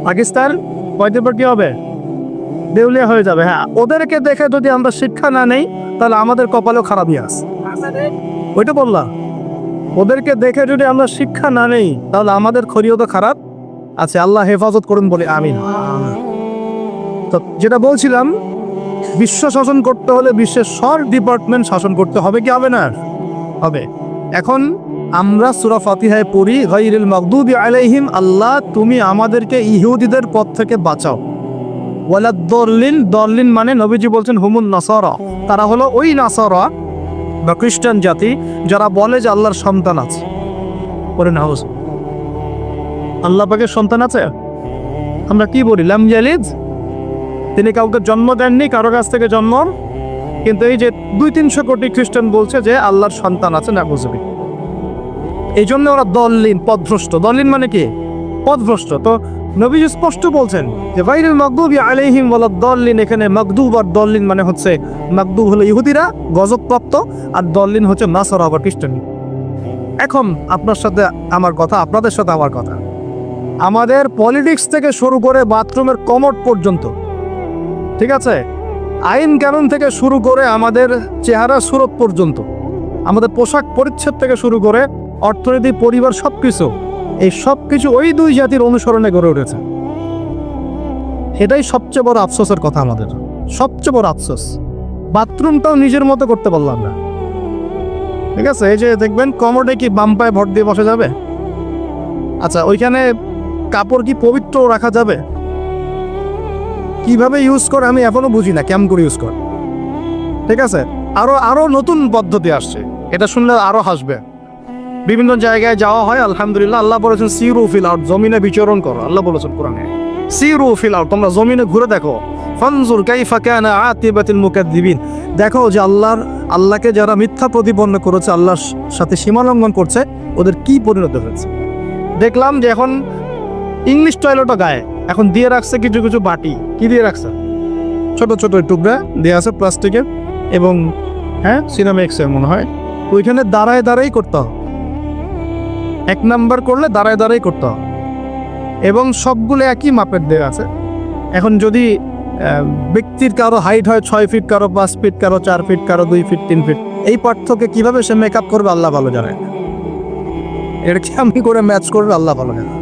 পাকিস্তান কয়দিন পর কি হবে? দেউলিয়া হয়ে যাবে। হ্যাঁ, ওদেরকে দেখে যদি আমরা শিক্ষা না নেই, তাহলে আমাদের কপালেও খারাপই আছে। ওইটা বললাম, ওদেরকে দেখে যদি আমরা শিক্ষা না নেই, তাহলে আমাদের খরিও তো খারাপ আছে। আল্লাহ হেফাজত করুন বলে আমিন। তো যেটা বলছিলাম, বিশ্ব শাসন করতে হলে বিশ্বের সব ডিপার্টমেন্ট শাসন করতে হবে, কি হবে না? হবে। এখন আমরা সূরা ফাতিহায় পড়ি, গায়রিল মাগদুবি আলাইহিম, আল্লাহ তুমি আমাদেরকে ইহুদিদের পথ থেকে বাঁচাও। ওয়ালাদ দল্লিন মানে নবীজি বলছেন হুমুন নাসারা, তারা হলো ওই নাসারা বা খ্রিস্টান জাতি যারা বলে যে আল্লাহর সন্তান আছে। পরে না, আল্লাহ পাকের সন্তান আছে? আমরা কি বলি? লাম ইয়ালিদ, তিনি কাউকে জন্ম দেননি, কারো কাছ থেকে জন্ম। কিন্তু এই যে 200-300 কোটি খ্রিস্টান বলছে যে আল্লাহর সন্তান আছে, না বুঝবি। এই জন্য ওরা দল্লিন, পথভ্রষ্ট। দল্লিন মানে কি? পথভ্রষ্ট। তো নবীজি স্পষ্ট বলছেন যে গায়রিল মাগদুবি আলাইহিম ওয়ালাদ দল্লিন, এখানে মাগদুব আর দল্লিন মানে হচ্ছে, মাগদুব হলো ইহুদিরা গজবপ্রাপ্ত, আর দল্লিন হচ্ছে নাসারা বা খ্রিস্টান। এখন আপনার সাথে আমার কথা, আপনাদের সাথে আমার কথা, আমাদের পলিটিক্স থেকে শুরু করে বাথরুমের কমোড পর্যন্ত, ঠিক আছে, আইন কানুন থেকে শুরু করে আমাদের চেহারা সুরত পর্যন্ত, আমাদের পোশাক পরিচ্ছদ থেকে শুরু করে অর্থনীতি, পরিবার, সবকিছু, এই সব কিছু ওই দুই জাতির অনুসরণে গড়ে উঠেছে। এটাই সবচেয়ে বড় আফসোসের কথা, আমাদের সবচেয়ে বড় আফসোস। বাথরুমটাও নিজের মতো করতে পারলাম না, ঠিক আছে। এই যে দেখবেন কমোডে কি বাম পায়ে ভর দিয়ে বসা যাবে? আচ্ছা, ওইখানে কাপড় কি পবিত্র রাখা যাবে? কিভাবে ইউজ করে আমি এখনো বুঝি না, কেমন করে ইউজ করে, ঠিক আছে। আরো নতুন পদ্ধতি আসছে, এটা শুনলে আরো হাসবে। বিভিন্ন জায়গায় যাওয়া হয়, আলহামদুলিল্লাহ, আল্লাহ বলেছেন সিরু ফিল আরদ, জমিনে বিচরণ করো। আল্লাহ বলেছেন কোরআনে সিরু ফিল আরদ, তোমরা জমিনে ঘুরে দেখো। ফানজুর কাইফা কানা আতিবাতুল মুকাদ্দিবিন, দেখো যে আল্লাহকে যারা মিথ্যা প্রতিপন্ন করেছে, আল্লাহর সাথে সীমা লঙ্ঘন করছে, ওদের কি পরিণত হয়েছে। দেখলাম যে এখন ইংলিশ টয়লেটও গায়ে এখন দিয়ে রাখছে কিছু কিছু বাটি। কি দিয়ে রাখছে? ছোট ছোট টুকরা দিয়ে আছে প্লাস্টিকের, এবং হ্যাঁ সিনামেক্সের মনে হয়। ওইখানে দাঁড়ায় দাঁড়াই করতে হবে, 1 নাম্বার করলে দাঁড়ায় দাঁড়াই করতে হবে, এবং সবগুলো একই মাপের দেওয়া আছে। এখন যদি ব্যক্তির কারো হাইট হয় 6 ফিট, কারো 5 ফিট, কারো 4 ফিট, কারো 2 ফিট, 3 ফিট, এই পার্থক্যে কিভাবে সে মেকআপ করবে আল্লাহ ভালো জানে। এটা কি আমি করে ম্যাচ করবে আল্লাহ ভালো জানে।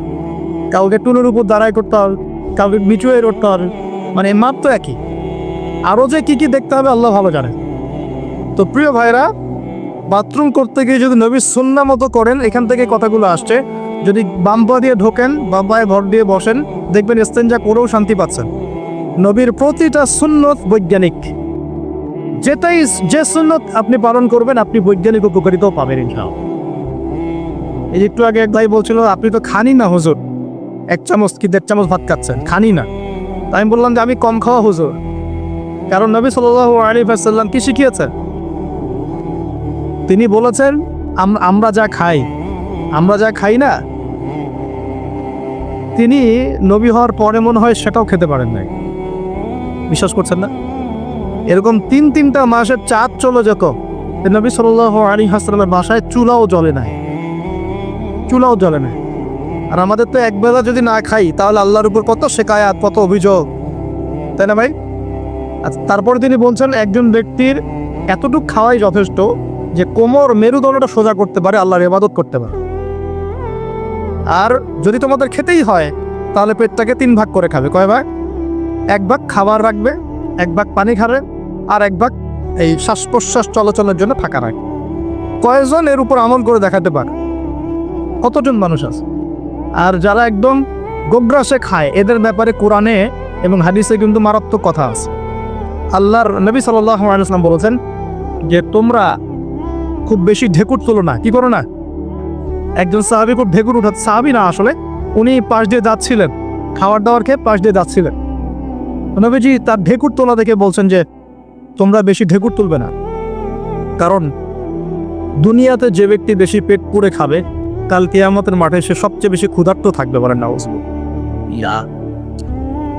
কাউকে টুলের উপর দাঁড়ায় করতে হবে, কাউকে বিচুয়ে করতে হবে, মানে মাপ তো একই। আরও যে কি কি দেখতে হবে আল্লাহ ভালো জানে। তো প্রিয় ভাইরা, বাথরুম করতে গিয়ে যদি নবীর সুন্নাহ মতো করেন, এখান থেকে কথাগুলো আসছে। যদি বাম পা দিয়ে ঢোকেন, বাম পায়ে ভর দিয়ে বসেন, দেখবেন ইস্তেঞ্জা করেও শান্তি পাচ্ছেন। নবীর প্রতিটা সুন্নত বৈজ্ঞানিক, যে সুন্নত আপনি পালন করবেন, আপনি বৈজ্ঞানিক উপকারিতাও পাবেন ইনশাআল্লাহ। এই একটু আগে এক ভাই বলছিল, আপনি তো খানি না হুজুর, 1 চামচ কি 1.5 চামচ ভাত খাচ্ছেন, খানি না। আমি বললাম যে আমি কম খাওয়া হুজুর, কারণ নবী সাল্লাল্লাহু আলাইহি ওয়াসাল্লাম কি শিখিয়েছেন? তিনি বলেছেন আমরা যা খাই না, তিনি নবী হওয়ার পরে মনে হয় সেটাও খেতে পারেন নাই। বিশ্বাস করছেন না? এরকম 3-3টা মাসের চাঁদ চলে যেত, নবী সাল্লাল্লাহু আলাইহি ওয়াসাল্লামের বাসায় চুলাও জ্বলে নাই। আর আমাদের তো একবেলা যদি না খাই, তাহলে আল্লাহর উপর কত শিকায়াত, কত অভিযোগ, তাই না ভাই? আচ্ছা, তারপরে তিনি বলছেন একজন ব্যক্তির এতটুকু খাওয়াই যথেষ্ট যে কোমর, মেরুদণ্ডটা সোজা করতে পারে, আল্লাহর ইবাদত করতে পারে। আর যদি তোমাদের খেতেই হয়, তাহলে পেটটাকে 3 ভাগ করে খাবে। কয় ভাগ? 1 ভাগ খাবার রাখবে, 1 ভাগ পানি খাবে, আর 1 ভাগ এই শ্বাস প্রশ্বাস চলাচলের জন্য ফাঁকা রাখবে। কয়জন এর উপর আমল করে দেখাতে পারে? কতজন মানুষ আছে? আর যারা একদম গোগ্রাসে খায়, এদের ব্যাপারে কোরআনে এবং হাদিসে কিন্তু মারাত্মক কথা আছে। আল্লাহর নবী সাল্লাল্লাহু আলাইহি ওয়াসাল্লাম বলেছেন যে তোমরা খুব বেশি ঢেকুর তোলো না। কি করো না? একজন সাহাবী খুব ঢেকুর উঠাচ্ছে, সাহাবী না আসলে, উনি পাশ দিয়ে যাচ্ছিলেন, খাবার দাবার খেয়ে পাশ দিয়ে যাচ্ছিলেন। নবীজি তার ঢেকুর তোলা দেখে বলছেন যে তোমরা বেশি ঢেকুর তুলবে না, কারণ দুনিয়াতে যে ব্যক্তি বেশি পেট পুড়ে খাবে, কাল কিয়ামতের মাঠে সে সবচেয়ে বেশি ক্ষুধার্ত থাকবে। বলেন নাউজুবিল্লাহ।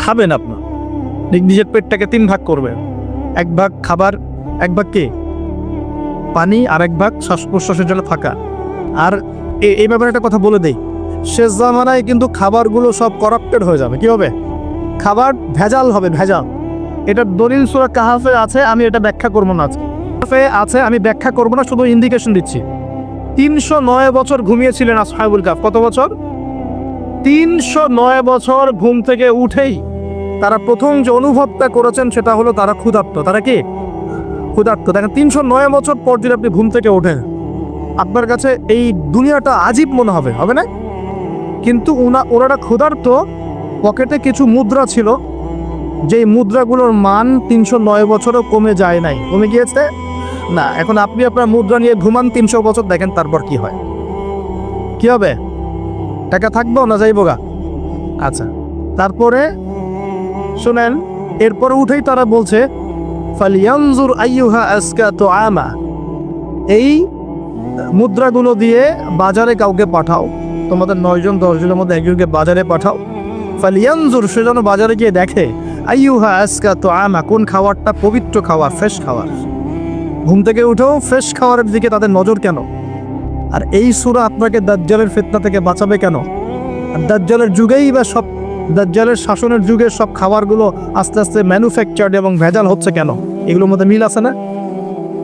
খাবেন আপনার নিজের পেটটাকে 3 ভাগ করবেন, 1 ভাগ খাবার, 1 ভাগ কি পানি, আর 1 ভাগ শ্বাস প্রশ্বাসের জন্য থাকা। আর এই ব্যাপারে একটা কথা বলে দেই, শেষ জামানায় কিন্তু খাবারগুলো সব করাপ্টেড হয়ে যাবে। কি হবে? খাবার ভেজাল হবে, ভেজাল। এটার দলিল সূরা কাহাফে আছে, আমি এটা ব্যাখ্যা করবো না। আছে, আমি ব্যাখ্যা করবো না, শুধু ইন্ডিকেশন দিচ্ছি। 309 বছর ঘুমিয়েছিলেন আসহাবুল কাহফ। কত বছর? 309 বছর ঘুম থেকে উঠেই তারা প্রথম যে অনুভবটা করেছেন সেটা হলো তারা ক্ষুধার্ত। তারা কি ক্ষুধার্ত? দেখেন 309 বছর পর যদি আপনি ঘুম থেকে ওঠেন, আপনার কাছে এই দুনিয়াটা আজীব মনে হবে, হবে না? কিন্তু ওনারা ক্ষুধার্ত, পকেটে কিছু মুদ্রা ছিল, যেই মুদ্রাগুলোর মান 309 বছরও কমে যায় নাই। কমে গিয়েছে না। এখন আপনি আপনার মুদ্রা নিয়ে ঘুমান 300 বছর, দেখেন তারপর কি হয়। কি হবে? টাকা থাকবো না যাইবো গা? আচ্ছা, তারপরে শুনেন, এরপরে উঠেই তারা বলছে ফালিয়ানজুর আইয়ুহা আজকা তুআমা, এই মুদ্রাগুলো দিয়ে বাজারে কাউকে পাঠাও, তোমাদের 9 জন 10 জনের মধ্যে একজনকে বাজারে পাঠাও। ফালিয়ানজুর, সে যেন বাজারে গিয়ে দেখে আইয়ুহা আজকা তুআমা, কোন খাবারটা পবিত্র খাবার, ফ্রেশ খাবার। ঘুম থেকে উঠেও ফ্রেশ খাবারের দিকে তাদের নজর কেন? আর এই সূরা আপনাকে দাজ্জালের ফিতনা থেকে বাঁচাবে কেন? আর দাজ্জালের যুগেই বা সব, দাজ্জালের শাসনের যুগে সব খাবারগুলো আস্তে আস্তে ম্যানুফ্যাকচার্ড এবং ভেজাল হচ্ছে কেন? এগুলোর মধ্যে মিল আছে না?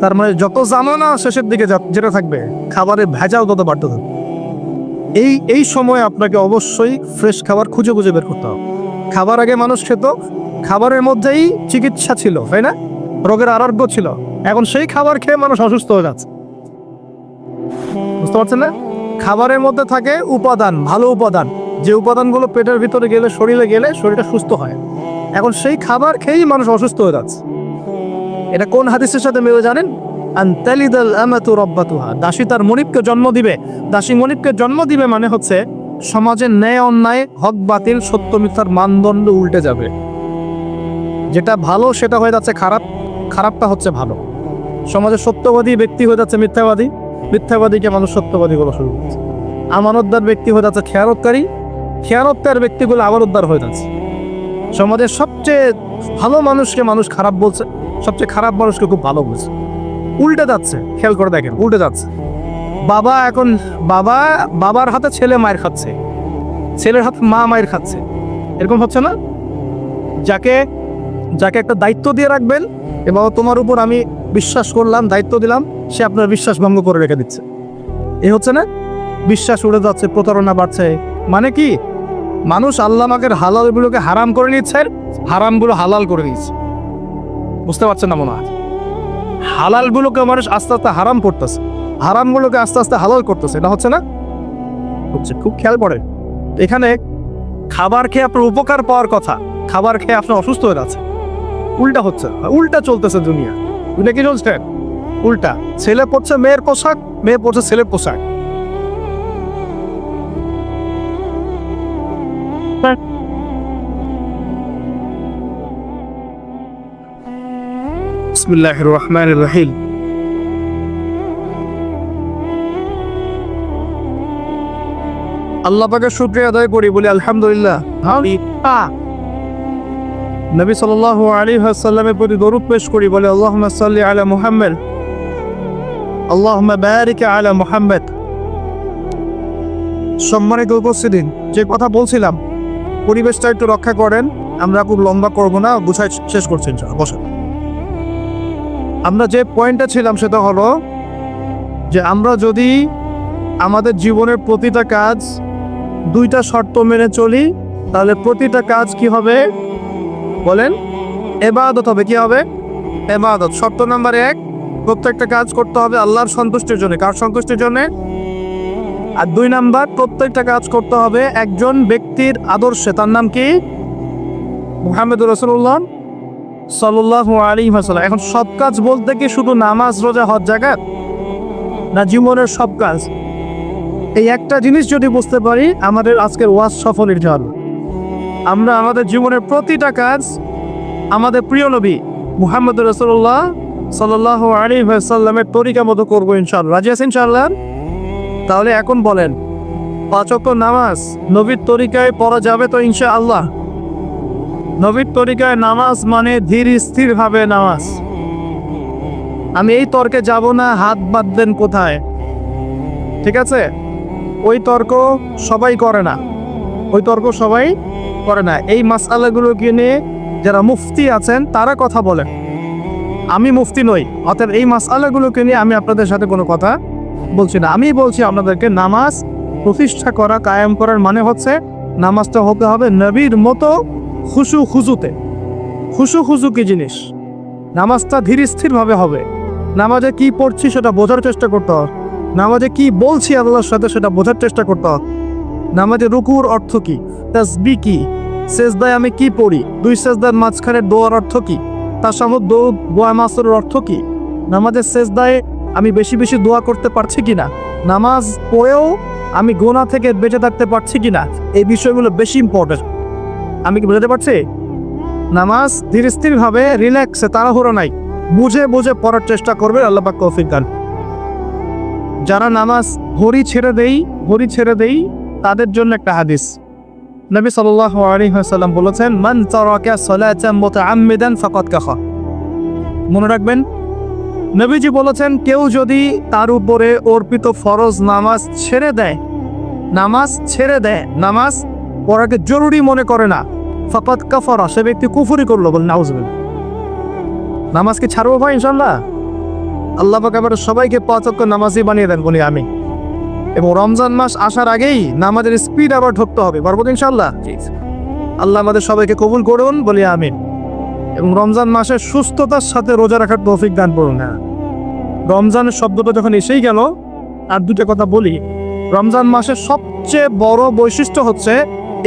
তার মানে যত জামানা শেষের দিকে যেটা থাকবে, খাবারের ভেজাল তত বাড়তে থাকবে। এই সময় আপনাকে অবশ্যই ফ্রেশ খাবার খুঁজে খুঁজে বের করতে হবে। খাবার আগে মানুষ খেত, খাবারের মধ্যেই চিকিৎসা ছিল, তাই না? রোগের আরোগ্য ছিল। এখন সেই খাবার খেয়ে মানুষ অসুস্থ হয়ে যাচ্ছে। বুঝতে পারছেন না? খাবারের মধ্যে থাকে উপাদান, ভালো উপাদান, যে উপাদানগুলো পেটের ভিতরে গেলে, শরীরে গেলে শরীরটা সুস্থ হয়। এখন সেই খাবার খেয়েই মানুষ অসুস্থ হয়ে যাচ্ছে। এটা কোন হাদিসের সাথে মিলে জানেন? আনতালিদাল আমাতু রাব্বাতুহা, দাসী তার মনিবকে জন্ম দিবে। দাসী মনিবকে জন্ম দিবে মানে হচ্ছে সমাজের ন্যায় অন্যায়, হক বাতিল, সত্য মিথ্যার মানদণ্ড উল্টে যাবে। যেটা ভালো সেটা হয়ে যাচ্ছে খারাপ, খারাপটা হচ্ছে ভালো। সমাজে সত্যবাদী ব্যক্তি হয়ে যাচ্ছে মিথ্যাবাদী, মিথ্যাবাদীকে মানুষ সত্যবাদী বলা শুরু করছে। আমানতদার ব্যক্তি হয়ে যাচ্ছে খেয়ানতকারী, খেয়ানতকার ব্যক্তিগুলো আমানতদার হয়ে যাচ্ছে। সমাজের সবচেয়ে ভালো মানুষকে মানুষ খারাপ বলছে, সবচেয়ে খারাপ মানুষকে খুব ভালো বলছে। উল্টে যাচ্ছে, খেয়াল করে দেখেন, উল্টে যাচ্ছে। বাবা এখন বাবার হাতে ছেলে মায়ের খাচ্ছে, ছেলের হাতে মা মায়ের খাচ্ছে, এরকম হচ্ছে না? যাকে একটা দায়িত্ব দিয়ে রাখবেন, এবং তোমার উপর আমি বিশ্বাস করলাম, দায়িত্ব দিলাম, সে আপনার বিশ্বাস ভঙ্গ করে রেখে দিচ্ছে। এই হচ্ছে না? বিশ্বাস উড়ে যাচ্ছে, প্রতারণা বাড়ছে। মানে কি? মানুষ আল্লাহ পাকের হালালগুলোকে হারাম করে নিচ্ছে, হারামগুলো হালাল করে নিচ্ছে। বুঝতে পারছেন না মনে হয়? হালালগুলোকে মানুষ আস্তে আস্তে হারাম করতেছে, হারামগুলোকে আস্তে আস্তে হালাল করতেছে। এটা হচ্ছে না? হচ্ছে। খুব খেয়াল করে, এখানে খাবার খেয়ে আপনার উপকার পাওয়ার কথা, খাবার খেয়ে আপনি অসুস্থ হয়ে যাচ্ছে। উল্টা হচ্ছে, উল্টা চলতেছে দুনিয়া। দুনিয়া কি চলছে? উল্টা। ছেলে পড়ছে মেয়ের পোশাক, মেয়ে পড়ছে ছেলের পোশাক। বিসমিল্লাহির রহমানির রহিম। আল্লাহ পাকের শুকরিয়া আদায় করি, বলি আলহামদুলিল্লাহ। নবী সাল্লাল্লাহু আলাইহি ওয়াসাল্লামের প্রতি দরুদ পেশ করি, বলে আল্লাহুম্মা সাল্লি আলা মুহাম্মাদ, আল্লাহুম্মা বারিক আলা মুহাম্মাদ। সম্মানিত উপস্থিতি, যে কথা বলছিলাম, পরিবেশটা একটু রক্ষা করেন। আমরা খুব লম্বা করব না, গুছাই শেষ করছি ইনশাআল্লাহ। বসেন। আমরা যে পয়েন্টটা ছিলাম সেটা হলো যে আমরা যদি আমাদের জীবনের প্রতিটা কাজ 2টা শর্ত মেনে চলি, তাহলে প্রতিটা কাজ কি হবে বলেন? ইবাদত হবে। কি হবে? ইবাদত। শর্ত নাম্বার 1, প্রত্যেকটা কাজ করতে হবে আল্লাহর সন্তুষ্টির জন্য। কার সন্তুষ্টির জন্য? আর 2 নাম্বার, প্রত্যেকটা কাজ করতে হবে একজন ব্যক্তির আদর্শে। তার নাম কি? মুহাম্মদুর রাসূলুল্লাহ সাল্লাল্লাহু আলাইহি ওয়াসাল্লাম। এখন সব কাজ বলতে কি শুধু নামাজ, রোজা, হজ, যাকাত? না, জীবনের সব কাজ। এই একটা জিনিস যদি বুঝতে পারি, আমাদের আজকের ওয়াজ সফল ইনশাআল্লাহ। আমরা আমাদের জীবনের প্রতিটা কাজ আমাদের প্রিয় নবী মুহাম্মদুর রাসূলুল্লাহ সাল্লাল্লাহু আলাইহি ওয়াসাল্লামের তরিকা মতো করবো ইনশাআল্লাহ। রাজি আছেন ইনশাআল্লাহ? তাহলে এখন বলেন, 5 ওয়াক্ত নামাজ নবীর তরিকায় পড়া যাবে তো ইনশাআল্লাহ? নবীর তরিকায় নামাজ মানে ধীর স্থিরভাবে নামাজ। আমি এই তর্কে যাব না হাত বাঁধবেন কোথায়, ঠিক আছে? ওই তর্ক সবাই করে না, ওই তর্ক সবাই করে না। এই মাসআলাগুলোকে নিয়ে যারা মুফতি আছেন তারা কথা বলেন, আমি মুফতি নই, অতএব এই মাসআলাগুলোকে নিয়ে আমি আপনাদের সাথে কোনো কথা বলছি না। আমি বলছি আপনাদেরকে নামাজ প্রতিষ্ঠা করা, কায়েম করার মানে হচ্ছে নামাজটা হতে হবে নবীর মতো খুশু খুজুতে। খুশু খুজু কি জিনিস? নামাজটা ধীর স্থিরভাবে হবে। নামাজে কি পড়ছি সেটা বোঝার চেষ্টা করতে হবে। নামাজে কি বলছি আল্লাহর সাথে সেটা বোঝার চেষ্টা করতে হবে। নামাজে রুকুর অর্থ কি, তাসবিহ কি, সেজদায় আমি কি পড়ি, 2 সেজদার মাঝখানের দোয়ার অর্থ কি, তাশাহুদ দোয়া মাসুরের অর্থ কি, নামাজের সেজদায় আমি বেশি বেশি দোয়া করতে পারছি কিনা, নামাজ পড়েও আমি গুনাহ থেকে বেঁচে থাকতে পারছি কিনা, এই বিষয়গুলো বেশি ইম্পর্টেন্ট। আমি কি বুঝাতে পারছি? নামাজ ধীর স্থিরভাবে, রিল্যাক্সে, তাড়াহুড়ো নাই, বুঝে বুঝে পড়ার চেষ্টা করবে। আল্লাহ পাক তৌফিক দান। যারা নামাজ ঘড়ি ছেড়ে দেই তাদের জন্য একটা হাদিস। নবী সাল্লাল্লাহু আলাইহি ওয়াসাল্লাম বলেছেন, মান তারাকা সালাতান মুতাআম্মিদান ফাকাদ কাফা। মনে রাখবেন, নবীজি বলেছেন, কেউ যদি তার উপরে অর্পিত ফরজ নামাজ ছেড়ে দেয়, নামাজ পড়াকে জরুরি মনে করে না, ফাকাদ কাফারা, সে ব্যক্তি কুফরি করলো। বল নাউজুবিল্লাহ। নামাজ কি ছাড়বো ভাই ইনশাআল্লাহ? আল্লাহ পাক আমাদের সবাইকে 5 ওয়াক্ত নামাজি বানিয়ে দেন বলি আমি। এবং রমজান মাস আসার আগেই নামাজের স্পিড আবার ঢুকতে হবে, পারবো তো ইনশাআল্লাহ? আল্লাহ আমাদের সবাইকে কবুল করুন বলি আমিন। এবং রমজান মাসে সুস্থতার সাথে রোজা রাখার তৌফিক দান করুন। না, রমজানের শব্দটা যখন এসেই গেল, আর 2টা কথা বলি। রমজান মাসের সবচেয়ে বড় বৈশিষ্ট্য হচ্ছে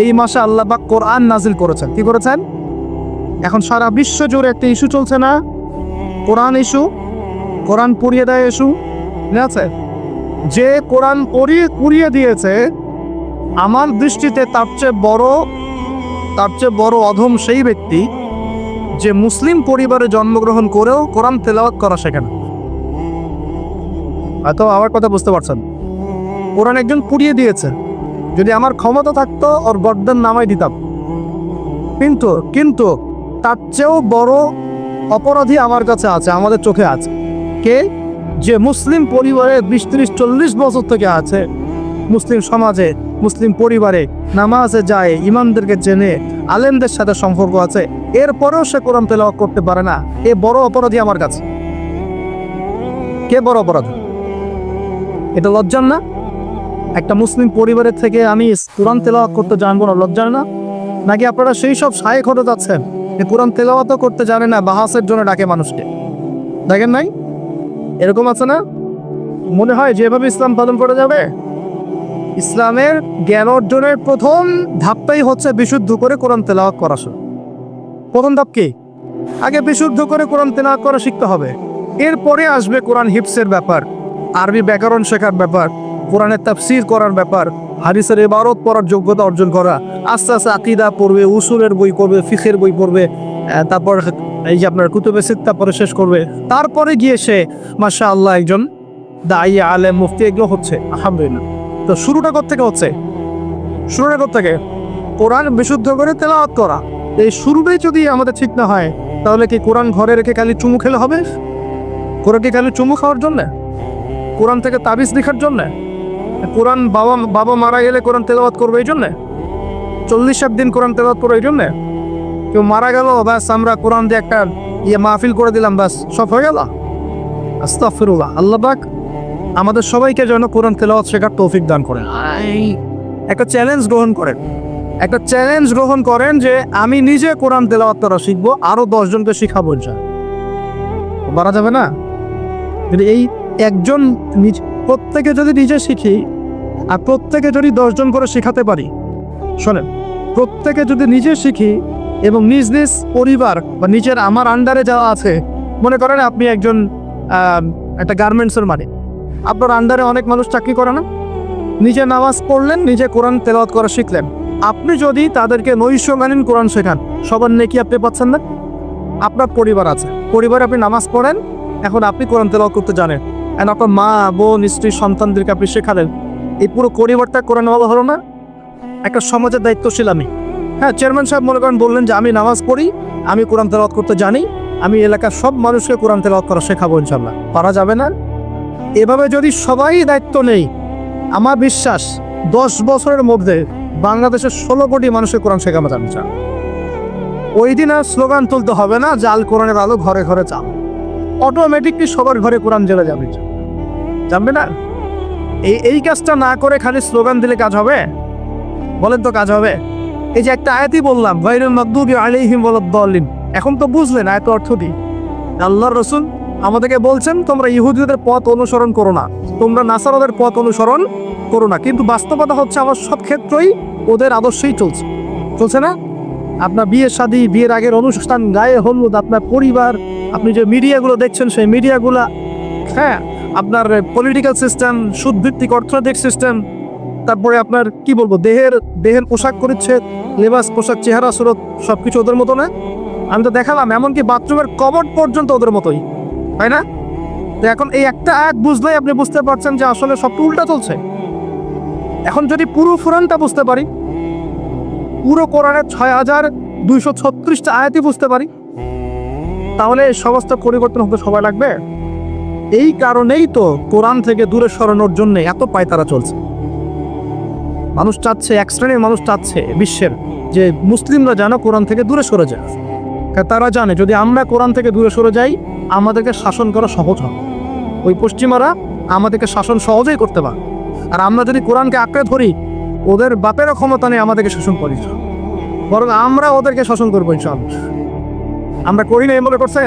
এই মাসে আল্লাহ পাক কোরআন নাজিল করেছেন। কি করেছেন? এখন সারা বিশ্ব জুড়ে একটা ইস্যু চলছে না, কোরআন ইস্যু, কোরআন পুড়িয়ে দেয় ইস্যু, ঠিক আছে? যে কোরআন পুড়িয়ে দিয়েছে, আমার দৃষ্টিতে তার চেয়ে বড় অধম সেই ব্যক্তি যে মুসলিম পরিবারে জন্মগ্রহণ করেও কোরআন তেলাওয়াত করা শেখে না। হয়তো আমার কথা বুঝতে পারছেন। কোরআন একজন পুড়িয়ে দিয়েছে, যদি আমার ক্ষমতা থাকতো ওর গর্দান নামাই দিতাম, কিন্তু তার চেয়েও বড় অপরাধী আমার কাছে আছে, আমাদের চোখে আছে। কে? যে মুসলিম পরিবারে 20-30-40 বছর থেকে আছে, মুসলিম সমাজে, মুসলিম পরিবারে নামাজে যায়, ইমামদেরকে চেনে, আলেমদের সাথে সম্পর্ক আছে, এরপরেও সে কোরআন তেলাওয়াত করতে পারে না। এ বড় অপরাধী আমার কাছে। কে বড় অপরাধী? এটা লজ্জার না? একটা মুসলিম পরিবারের থেকে আমি কোরআন তেলাওয়াত করতে জানবো না, লজ্জার না? নাকি আপনারা সেই সব শায়েখ হতে যাচ্ছেন যে কোরআন তেলাওয়াতও করতে জানে না, বাহাসের জন্য ডাকে মানুষকে? দেখেন নাই এরকম আছে না? মনে হয় যেভাবে ইসলাম পালন করা যাবে। ইসলামের জ্ঞান অর্জনের প্রথম ধাপটাই হচ্ছে বিশুদ্ধ করে কোরআন তেলাওয়াত করা। প্রথম ধাপ কি? আগে বিশুদ্ধ করে কোরআন তেলাওয়াত করা শিখতে হবে। এরপরে আসবে কোরআন হিফসের ব্যাপার, আরবি ব্যাকরণ শেখার ব্যাপার, কোরআনের তাফসীর করার ব্যাপার, হাদিসের ইবারত পড়ার যোগ্যতা অর্জন করা, আস্তে আস্তে আকীদা পড়বে, উসুলের বই পড়বে, ফিকহের বই পড়বে, তারপর এই যে আপনার কুতুবে সিত্তা পড়ে শেষ করবে। তারপরে গিয়ে সে মাশাআল্লাহ একজন দাঈ, আলেম, মুফতি এগুলো হচ্ছে, আলহামদুলিল্লাহ। তো শুরুটা কোত্থেকে হচ্ছে? কোরআন বিশুদ্ধ করে তেলাওয়াত করা। এই শুরুটাই যদি আমাদের ঠিক না হয়, তাহলে কি কোরআন ঘরে রেখে খালি চুমু খেলে হবে? কোরআন কি খালি চুমু খাওয়ার জন্যে? কোরআন থেকে তাবিজ লেখার জন্যে? কোরআন বাবা মারা গেলে কোরআন তেলাওয়াত করবে এই জন্যে? 40 দিন কোরআন তেলাওয়াত করবে এই জন্যে? কেউ মারা গেল, ব্যাস আমরা কোরআন দিয়ে একটা মাহফিল করে দিলাম, ব্যাস সব হয়ে গেল? আস্তাগফিরুল্লাহ। আল্লাহ পাক আমাদের সবাইকে যেন কোরআন তেলাওয়াত শেখার তৌফিক দান করেন। একটা চ্যালেঞ্জ গ্রহণ করেন যে আমি নিজে কোরআন তেলাওয়াত করা শিখবো, আরো 10 জনকে শিখাবো। বাড়া যাবে না? যদি এই একজন প্রত্যেকে যদি নিজে শিখি আর প্রত্যেকে যদি 10 জন করে শেখাতে পারি, শোনেন, প্রত্যেকে যদি নিজে শিখি এবং নিজ নিজ পরিবার বা নিজের আমার আন্ডারে যাওয়া আছে, মনে করেন আপনি একজন একটা গার্মেন্টসের মালিক, আপনার আন্ডারে অনেক মানুষ চাকরি করে না, নিজে নামাজ পড়লেন, নিজে কোরআন তেলাওয়াত করা শিখলেন, আপনি যদি তাদেরকে নৈশকালীন কোরআন শেখান, সবার নেকি আপনি পাচ্ছেন না? আপনার পরিবার আছে, পরিবারে আপনি নামাজ পড়েন, এখন আপনি কোরআন তেলাওয়াত করতে জানেন, এখন আপনার মা, বোন, স্ত্রী, সন্তানদেরকে আপনি শেখালেন, এই পুরো পরিবারটা কোরআন ওয়ালা হলো না? একটা সমাজের দায়িত্বশীল আমি। হ্যাঁ, চেয়ারম্যান সাহেব মনে করেন বললেন যে আমি নামাজ পড়ি, আমি কোরআন তেলাওয়াত করতে জানি, আমি এলাকার সব মানুষকে কোরআন তেলাওয়াত করা শেখাবো ইনশাল্লাহ। পারা যাবে না? এভাবে যদি সবাই দায়িত্ব নেই, আমার বিশ্বাস 10 বছরের মধ্যে বাংলাদেশের 16 কোটি মানুষের কোরআন শেখানো যাবে। ওই দিন আর স্লোগান তুলতে হবে না, জাল কোরআনের আলো ঘরে ঘরে চাল, অটোমেটিকলি সবার ঘরে কোরআন জ্বলে যাবে, জানবে না? এই কাজটা না করে খালি স্লোগান দিলে কাজ হবে? বলেন তো কাজ হবে? এই যে একটা আয়াতই বললাম, গায়রুল মাগদুবি আলাইহিম ওয়ালাদ-দাল্লিন, এখন তো বুঝলেন আয়াত অর্থ কি? আল্লাহর রাসূল আমাদেরকে বলছেন তোমরা ইহুদিদের পথ অনুসরণ করো না, তোমরা নাসারাদের পথ অনুসরণ করো না, কিন্তু বাস্তবতা হচ্ছে আমার সব ক্ষেত্রেই ওদের আদর্শই চলছে না? আপনার বিয়ের শাদী, বিয়ের আগের অনুষ্ঠান, গায়ে হলুদ, আপনার পরিবার, আপনি যে মিডিয়াগুলো দেখছেন সেই মিডিয়াগুলা, হ্যাঁ, আপনার পলিটিক্যাল সিস্টেম, সুদভিত্তিক অর্থনৈতিক সিস্টেম, তারপরে আপনার কি বলবো, দেহের পোশাক পরিচ্ছেদ, লেবাস, পোশাক, চেহারা, সুরত, সব কিছু ওদের মতো না? আমি তো দেখালাম, এমনকি বাথরুমের কমোড পর্যন্ত ওদের মতোই, তাই না? তো এখন এই একটা আয়াত বুঝলেই আপনি বুঝতে পারছেন যে আসলে সবটা উল্টা চলছে। এখন যদি পুরো কোরআনটা বুঝতে পারি, পুরো কোরআনের 6236টা আয়াতই বুঝতে পারি, তাহলে এই সমস্ত পরিবর্তন হতে সময় লাগবে? এই কারণেই তো কোরআন থেকে দূরে সরানোর জন্য এত পায়তারা চলছে। মানুষ চাচ্ছে, এক শ্রেণীর মানুষ চাচ্ছে বিশ্বের যে মুসলিমরা যেন কোরআন থেকে দূরে সরে যায়। তারা জানে যদি আমরা কোরআন থেকে দূরে সরে যাই, আমাদেরকে শাসন করা সহজ হবে। ওই পশ্চিমারা আমাদেরকে শাসন সহজেই করতে পারে, আর আমরা যদি কোরআনকে আঁকড়ে ধরি, ওদের বাপেরও ক্ষমতা নেই আমাদেরকে শাসন করি, বরং আমরা ওদেরকে শাসন করবো ইনশাআল্লাহ। আমরা করি না, এমন করছে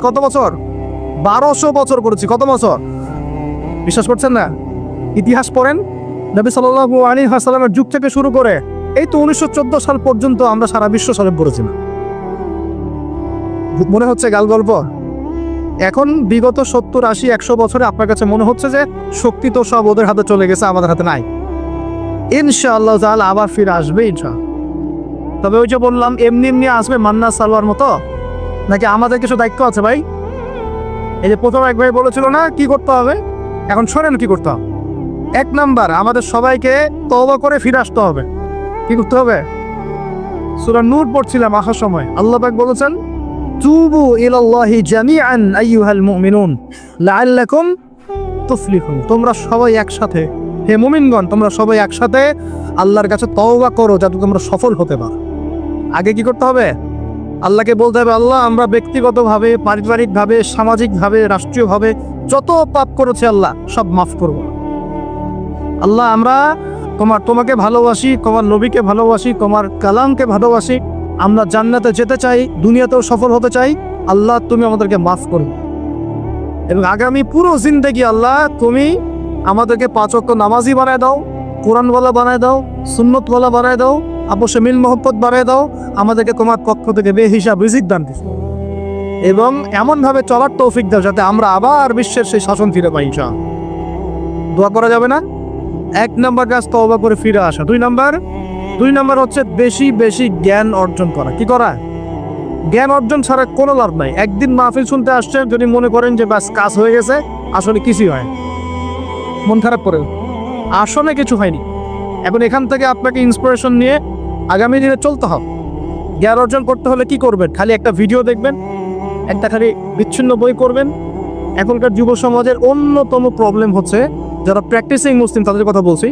কত বছর? 1200 বছর করেছি। কত বছর? বিশ্বাস করছেন না? ইতিহাস পড়েন, নবী সাল্লাল্লাহু আলাইহি ওয়াসাল্লামের যুগ থেকে শুরু করে এই তো 1914 সাল পর্যন্ত আমরা সারা বিশ্ব সালে পড়েছি না? মনে হচ্ছে গাল গল্প। এখন বিগত 70, 80, 100 বছরে আপনার কাছে মনে হচ্ছে যে শক্তি তো সব ওদের হাতে চলে গেছে, আমাদের হাতে নাই। ইনশাআল্লাহ তাআলা আবার ফিরে আসবে ইনশাআল্লাহ। তবে ওই যে বললাম, এমনি এমনি আসবে মান্না সালোয়ার মতো, নাকি আমাদের কিছু দায়িত্ব আছে ভাই? এই যে প্রথম এক ভাই বলেছিল না কি করতে হবে, এখন শোনেন কি করতে হবে। 1 নাম্বার, আমাদের সবাইকে তওবা করে ফিরে আসতে হবে। কি করতে হবে? সূরা নূর পড়ছিলাম আসার সময়, আল্লাহ পাক বলেছেন, তুবু ইলাল্লাহি জামিআন আইয়ুহাল মুমিনুন লাআল্লাকুম তুফলিহুন। তোমরা সবাই একসাথে, হে মুমিনগণ, তোমরা সবাই একসাথে আল্লাহর কাছে তওবা করো যাতে তোমরা সফল হতে পারো। আগে কি করতে হবে? আল্লাহকে বলতে হবে, আল্লাহ আমরা ব্যক্তিগতভাবে, পারিবারিকভাবে, সামাজিকভাবে, রাষ্ট্রীয়ভাবে যত পাপ করেছি আল্লাহ সব মাফ করব। আল্লাহ আমরা তোমাকে ভালোবাসি, তোমার নবীকে ভালোবাসি, তোমার কালামকে ভালোবাসি, আমরা জান্নাতে যেতে চাই, দুনিয়াতেও সফল হতে চাই, আল্লাহ তুমি আমাদেরকে মাফ করো। এবং আগামী পুরো জিন্দেগি আল্লাহ তুমি আমাদেরকে 5 ওয়াক্ত নামাজি বানায় দাও, কোরআনওয়ালা বানায় দাও, সুন্নতওয়ালা বানায় দাও, আপসে মিল মোহব্বত বানায় দাও, আমাদেরকে তোমার পক্ষ থেকে বেহিসাব রিজিক দান দিও, এবং এমনভাবে চলার তৌফিক দাও যাতে আমরা আবার বিশ্বের সেই শাসন ফিরে পাই ইনশাআল্লাহ। দোয়া করা যাবে না? 1 নাম্বার কাজ তওবা করে ফিরে আসা। 2 নাম্বার হচ্ছে বেশি বেশি জ্ঞান অর্জন করা। কি করা? জ্ঞান অর্জন ছাড়া কোনো লাভ নাই। একদিন মাহফিল শুনতে আসছেন, যদি মনে করেন যে বাস কাজ হয়ে গেছে, আসলে কিছুই হয়, মন খারাপ করে, আসলে কিছু হয়নি। এখন এখান থেকে আপনাকে ইন্সপিরেশন নিয়ে আগামী দিনে চলতে হবে। জ্ঞান অর্জন করতে হলে কি করবেন? খালি একটা ভিডিও দেখবেন, একটা খালি বিচ্ছিন্ন বই করবেন। এখনকার যুব সমাজের অন্যতম প্রবলেম হচ্ছে, যারা প্র্যাকটিসিং মুসলিম তাদের কথা বলছি,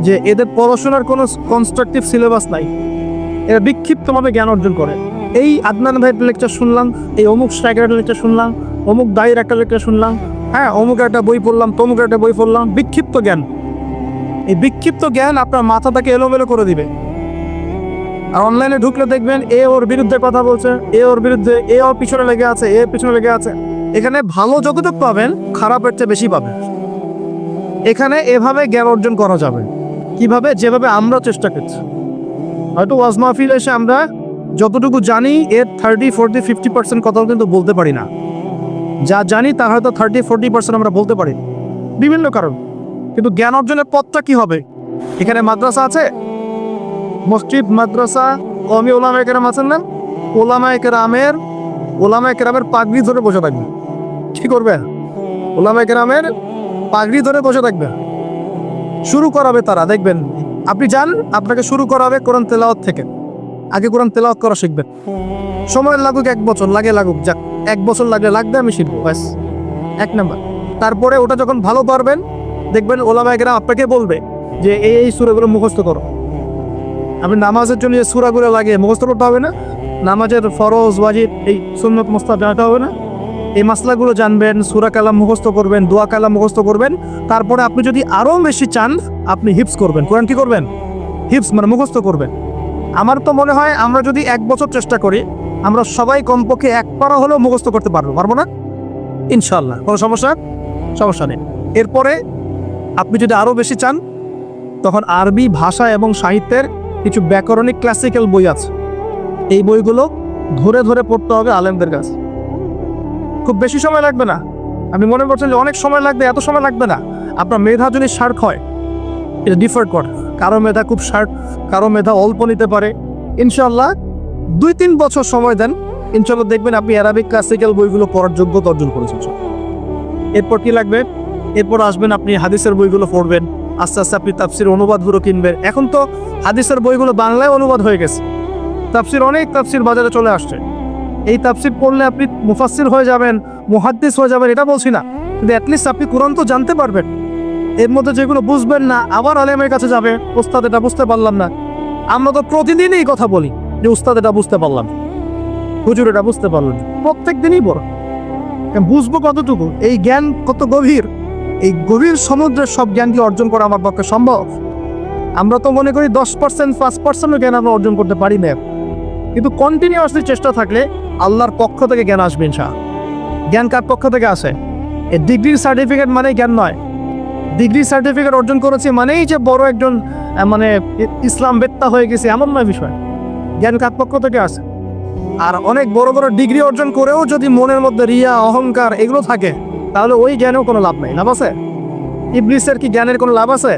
যে এদের পড়াশোনার কোনো কনস্ট্রাকটিভ সিলেবাস নাই, এরা বিক্ষিপ্তভাবে জ্ঞান অর্জন করে। এই আদনান ভাইয়ের লেকচার শুনলাম, এই অমুক স্ট্রাইকারের লেকচার শুনলাম, অমুক দায়ের একটা লেকচার শুনলাম, হ্যাঁ অমুক একটা বই পড়লাম, তমুক একটা বই পড়লাম, বিক্ষিপ্ত জ্ঞান। এই বিক্ষিপ্ত জ্ঞান আপনার মাথাটাকে এলোমেলো করে দিবে। আর অনলাইনে ঢুকলে দেখবেন এ ওর বিরুদ্ধে কথা বলছে, এ ওর বিরুদ্ধে, এ ওর পিছনে লেগে আছে, এ পিছনে লেগে আছে। এখানে ভালো যতটুকু পাবেন খারাপের চেয়ে বেশি পাবেন। এখানে এভাবে জ্ঞান অর্জন করা যাবে কিভাবে, যেভাবে আমরা চেষ্টা করছি। হয়তো ওয়াজ মাহফিল এসে আমরা যতটুকু জানি এর 30-40-50% কথাও কিন্তু বলতে পারি না। যা জানি তার হয়তো 30-40% আমরা বলতে পারি বিভিন্ন কারণ। কিন্তু জ্ঞান অর্জনের পথটা কি হবে? এখানে মাদ্রাসা আছে, মসজিদ মাদ্রাসা, কওমি ওলামায়ে কেরাম আছেন না? ওলামায়ে কেরামের পাগড়ি ধরে বসে থাকবে। কি করবেন? ওলামায়ে কেরামের পাগড়ি ধরে বসে থাকবে। শুরু করাবে তারা, দেখবেন আপনি যান, আপনাকে শুরু করাবে কোরআন তেলাওয়াত থেকে। আগে কোরআন তেলাওয়াত করা শিখবেন। সময় লাগুক 1 বছর, লাগুক, যাক 1 বছর লাগবে আমি শিখবো, ব্যাস 1 নাম্বার। তারপরে ওটা যখন ভালো পারবেন, দেখবেন ওলামায়ে কেরাম আপনাকে বলবে যে এই সূরাগুলো মুখস্থ করো। আপনি নামাজের জন্য যে সূরাগুলো লাগে মুখস্থ করতে হবে না? নামাজের ফরজ, ওয়াজিব, এই সুন্নত মুস্তাহাব জানতে হবে না? এই মাসলাগুলো জানবেন, সূরা কালাম মুখস্থ করবেন, দোয়া কালাম মুখস্থ করবেন। তারপরে আপনি যদি আরও বেশি চান, আপনি হিফজ করবেন। কোরআন কি করবেন? হিফজ মানে মুখস্থ করবেন। আমার তো মনে হয় আমরা যদি 1 বছর চেষ্টা করি, আমরা সবাই কমপক্ষে 1 পারা হলেও মুখস্থ করতে পারবো না? ইনশাআল্লাহ, কোনো সমস্যা নেই। এরপরে আপনি যদি আরও বেশি চান, তখন আরবি ভাষা এবং সাহিত্যের কিছু ব্যাকরণিক ক্লাসিক্যাল বই আছে। এই বইগুলো ধরে ধরে পড়তে হবে আলেমদের কাছে। খুব বেশি সময় লাগবে না। আপনি মনে করছেন যে অনেক সময় লাগবে, এত সময় লাগবে না। আপনার মেধা যদি শার্প হয়, এটা ডিফার করে। কারো মেধা খুব শার্প, কারো মেধা অল্প নিতে পারে। ইনশাআল্লাহ 2-3 বছর সময় দেন, ইনশাআল্লাহ দেখবেন আপনি অ্যারাবিক ক্লাসিক্যাল বইগুলো পড়ার যোগ্যতা অর্জন করেছেন। এরপর কি লাগবে? এরপর আসবেন আপনি হাদিসের বইগুলো পড়বেন। আস্তে আস্তে আপনি তাফসির অনুবাদগুলো কিনবেন। এখন তো হাদিসের বইগুলো বাংলায় অনুবাদ হয়ে গেছে। অনেক তাফসির বাজারে চলে আসছে। এই তাফসির পড়লে আপনি মুফাসসির হয়ে যাবেন, মুহাদ্দিস হয়ে যাবেন, এটা বলছি না, কিন্তু অ্যাটলিস্ট আপনি কোরআন তো জানতে পারবেন। এর মধ্যে যেগুলো বুঝবেন না, আবার আলেমের কাছে যাবে, উস্তাদ এটা বুঝতে পারলাম না। আমরা তো প্রতিদিনই কথা বলি যে উস্তাদ এটা বুঝতে পারলাম, হুজুর এটা বুঝতে পারলাম। প্রত্যেক দিনই বড় বুঝবো কতটুকু, এই জ্ঞান কত গভীর, এই গভীর সমুদ্রের সব জ্ঞানকে অর্জন করা আমার পক্ষে সম্ভব? আমরা তো মনে করি 10%, 5% জ্ঞান আমরা অর্জন করতে পারি না। কিন্তু কন্টিনিউয়াসলি চেষ্টা থাকলে আল্লাহর পক্ষ থেকে জ্ঞান আসবে ইনশাআল্লাহ। জ্ঞান কার পক্ষ থেকে আসে? এই ডিগ্রির সার্টিফিকেট মানেই জ্ঞান নয়। ডিগ্রি সার্টিফিকেট অর্জন করেছি মানেই যে বড় একজন মানে ইসলাম বেত্তা হয়ে গেছে, এমন নয় বিষয়। জ্ঞান কার পক্ষ থেকে আসে। আর অনেক বড় বড় ডিগ্রি অর্জন করেও যদি মনের মধ্যে রিয়া, অহংকার এগুলো থাকে, তাহলে ওই জ্ঞানেও কোনো লাভ নেই। লাভ আছে? ইবলিসের কি জ্ঞানের কোনো লাভ আছে?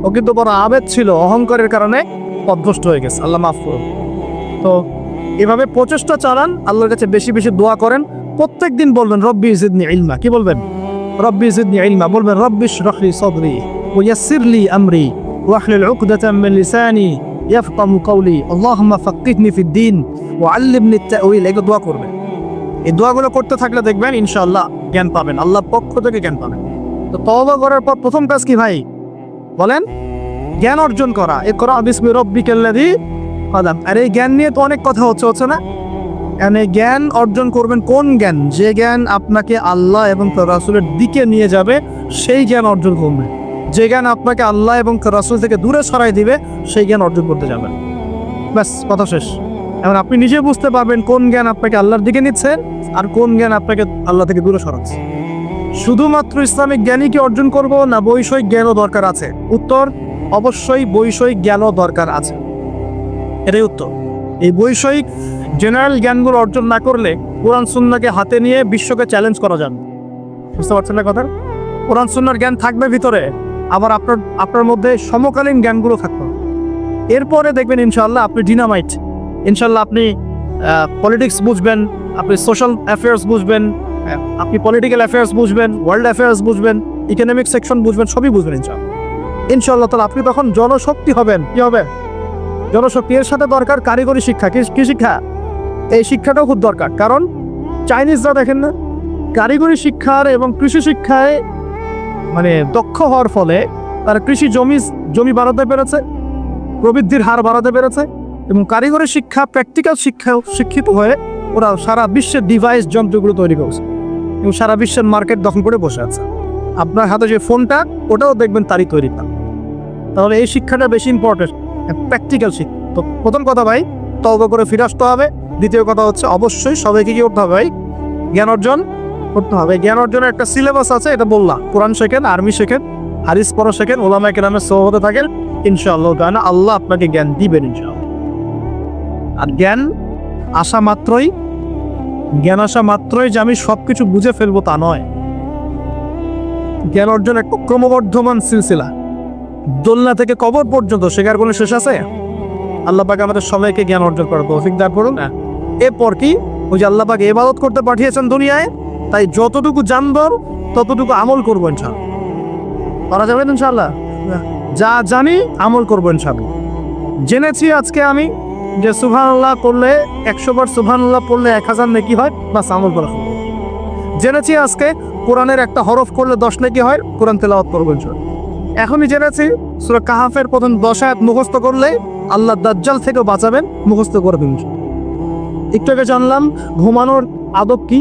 ও কিন্তু বড় আবেদ ছিল, অহংকারের কারণে পথভ্রষ্ট হয়ে গেছে। আল্লাহ মাফ করুন। তো এভাবে প্রচেষ্টা চালান, আল্লাহর কাছে বেশি বেশি দোয়া করেন। প্রত্যেক দিন বলবেন রব্বি জিদনি ইলমা। কি বলবেন? রব্বি জিদনি ইলমা। বলবেন রব্বি ইশরাহ লি সাদরি ওয়া ইয়াসসির লি আমরি ওয়াহলুল উকদাতাম মিন লিসানি ইয়াফকাহু কওলি আল্লাহুম্মা ফাক্কিহনি ফিদ-দীন ওয়া আল্লিমনি আত-তা'উইল। এগুলো দোয়া করবেন। এই দোয়াগুলো করতে থাকলে দেখবেন ইনশাআল্লাহ জ্ঞান পাবেন, আল্লাহর পক্ষ থেকে জ্ঞান পাবেন। তো তওবা করার পর প্রথম কাজ কি ভাই? বলেন, জ্ঞান অর্জন করা। ইকরা বিসমি রাব্বিকাল্লাযী খালাক। আর এই জ্ঞান নিয়ে তো অনেক কথা হচ্ছে না? এখানে জ্ঞান অর্জন করবেন কোন জ্ঞান? যে জ্ঞান আপনাকে আল্লাহ এবং তার রাসূলের দিকে নিয়ে যাবে, সেই জ্ঞান অর্জন করবেন। যে জ্ঞান আপনাকে আল্লাহ এবং তার রাসূল থেকে দূরে সরাই দিবে, সেই জ্ঞান অর্জন করতে যাবেন। ব্যাস, কথা শেষ। এখন আপনি নিজে বুঝতে পারবেন কোন জ্ঞান আপনাকে আল্লাহর দিকে নিচ্ছে আর কোন জ্ঞান আপনাকে আল্লাহ থেকে দূরে সরাচ্ছে। শুধুমাত্র ইসলামিক জ্ঞানই কি অর্জন করব, না বৈষয়িক জ্ঞানও দরকার আছে? উত্তর, অবশ্যই বৈষয়িক জ্ঞানও দরকার আছে। এটাই উত্তর। এই বৈষয়িক জেনারেল জ্ঞানগুলো অর্জন না করলে কোরআন সুন্নাহকে হাতে নিয়ে বিশ্বকে চ্যালেঞ্জ করা যাবে। বুঝতে পারছেন না কথা? কোরআন সুন্নাহর জ্ঞান থাকবে ভিতরে, আবার আপনার মধ্যে সমকালীন জ্ঞানগুলো থাকবে। এরপরে দেখবেন ইনশাআল্লাহ আপনি ডিনামাইট। ইনশাআল্লাহ আপনি পলিটিক্স বুঝবেন, আপনি সোশ্যাল অ্যাফেয়ার্স বুঝবেন, আপনি পলিটিক্যাল অ্যাফেয়ার্স বুঝবেন, ওয়ার্ল্ড অ্যাফেয়ার্স বুঝবেন, ইকোনমিক সেকশন বুঝবেন, সবই বুঝবেন ইনশাআল্লাহ। তাহলে আপনি তখন জনশক্তি হবেন। কি হবে? জনশক্তি। এর সাথে দরকার কারিগরি শিক্ষা। কি শিক্ষা? এই শিক্ষাটাও খুব দরকার। কারণ চাইনিজরা দেখেন না, কারিগরি শিক্ষার এবং কৃষি শিক্ষায় মানে দক্ষ হওয়ার ফলে তারা কৃষি জমি বাড়াতে পেরেছে, প্রবৃদ্ধির হার বাড়াতে পেরেছে, এবং কারিগরি শিক্ষা, প্র্যাকটিক্যাল শিক্ষাও শিক্ষিত হয়ে ওরা সারা বিশ্বের ডিভাইস যন্ত্রগুলো তৈরি করছে এবং সারা বিশ্বের মার্কেট দখল করে বসে আছে। আপনার হাতে যে ফোনটা, ওটাও দেখবেন তারই তৈরি। তাহলে এই শিক্ষাটা বেশি ইম্পর্টেন্ট, প্র্যাকটিক্যাল শিক্ষা। তো প্রথম কথা ভাই, তওবা করে ফিরে আসতে হবে। দ্বিতীয় কথা হচ্ছে অবশ্যই সবাইকে কি করতে হবে ভাই? জ্ঞান অর্জন করতে হবে। জ্ঞান অর্জনের একটা সিলেবাস আছে, এটা বললাম। কোরআন শেখেন, আর্মি শেখেন, হাদিস পড়া শেখেন, ওলামায়ে কেরামের সোহবতে থাকেন, ইনশাআল্লাহ তাআলা আল্লাহ আপনাকে জ্ঞান দিবেন ইনশাআল্লাহ। আর জ্ঞান আসা মাত্রই যে আমি সবকিছু বুঝে ফেলবো তা নয়। জ্ঞান অর্জন একটা ক্রমবর্ধমান সিলসিলা, দোলনা থেকে কবর পর্যন্ত শেখার কোনো শেষ আছে? আল্লাহ পাক আমাদের সবাইকে জ্ঞান অর্জন করার তৌফিক দান করুন। এরপর কি, ওই যে আল্লাহ পাক ইবাদত করতে পাঠিয়েছেন দুনিয়ায়, তাই যতটুকু জানবো ততটুকু আমল করবো ইনশাআল্লাহ। করা যাবে ইনশাআল্লাহ? যা জানি আমল করবো ইনশাআল্লাহ। জেনেছি আজকে আমি যে সুবহানাল্লাহ করলে 100 বার সুবহানাল্লাহ পড়লে 1000 নেকি হয়, বাস আমল করা হবে। জেনেছি আজকে কোরআনের একটা হরফ করলে 10 নেকি হয়, কোরআন তেলাওয়াত করবো ইনশাআল্লাহ। এখনই জেনেছি সূরা কাহাফের প্রথম 10 আয়াত মুখস্থ করলে আল্লাহ দাজ্জাল থেকে বাঁচাবেন, মুখস্থ করে দিন। একটু আগে জানলাম ঘুমানোর আদব কি,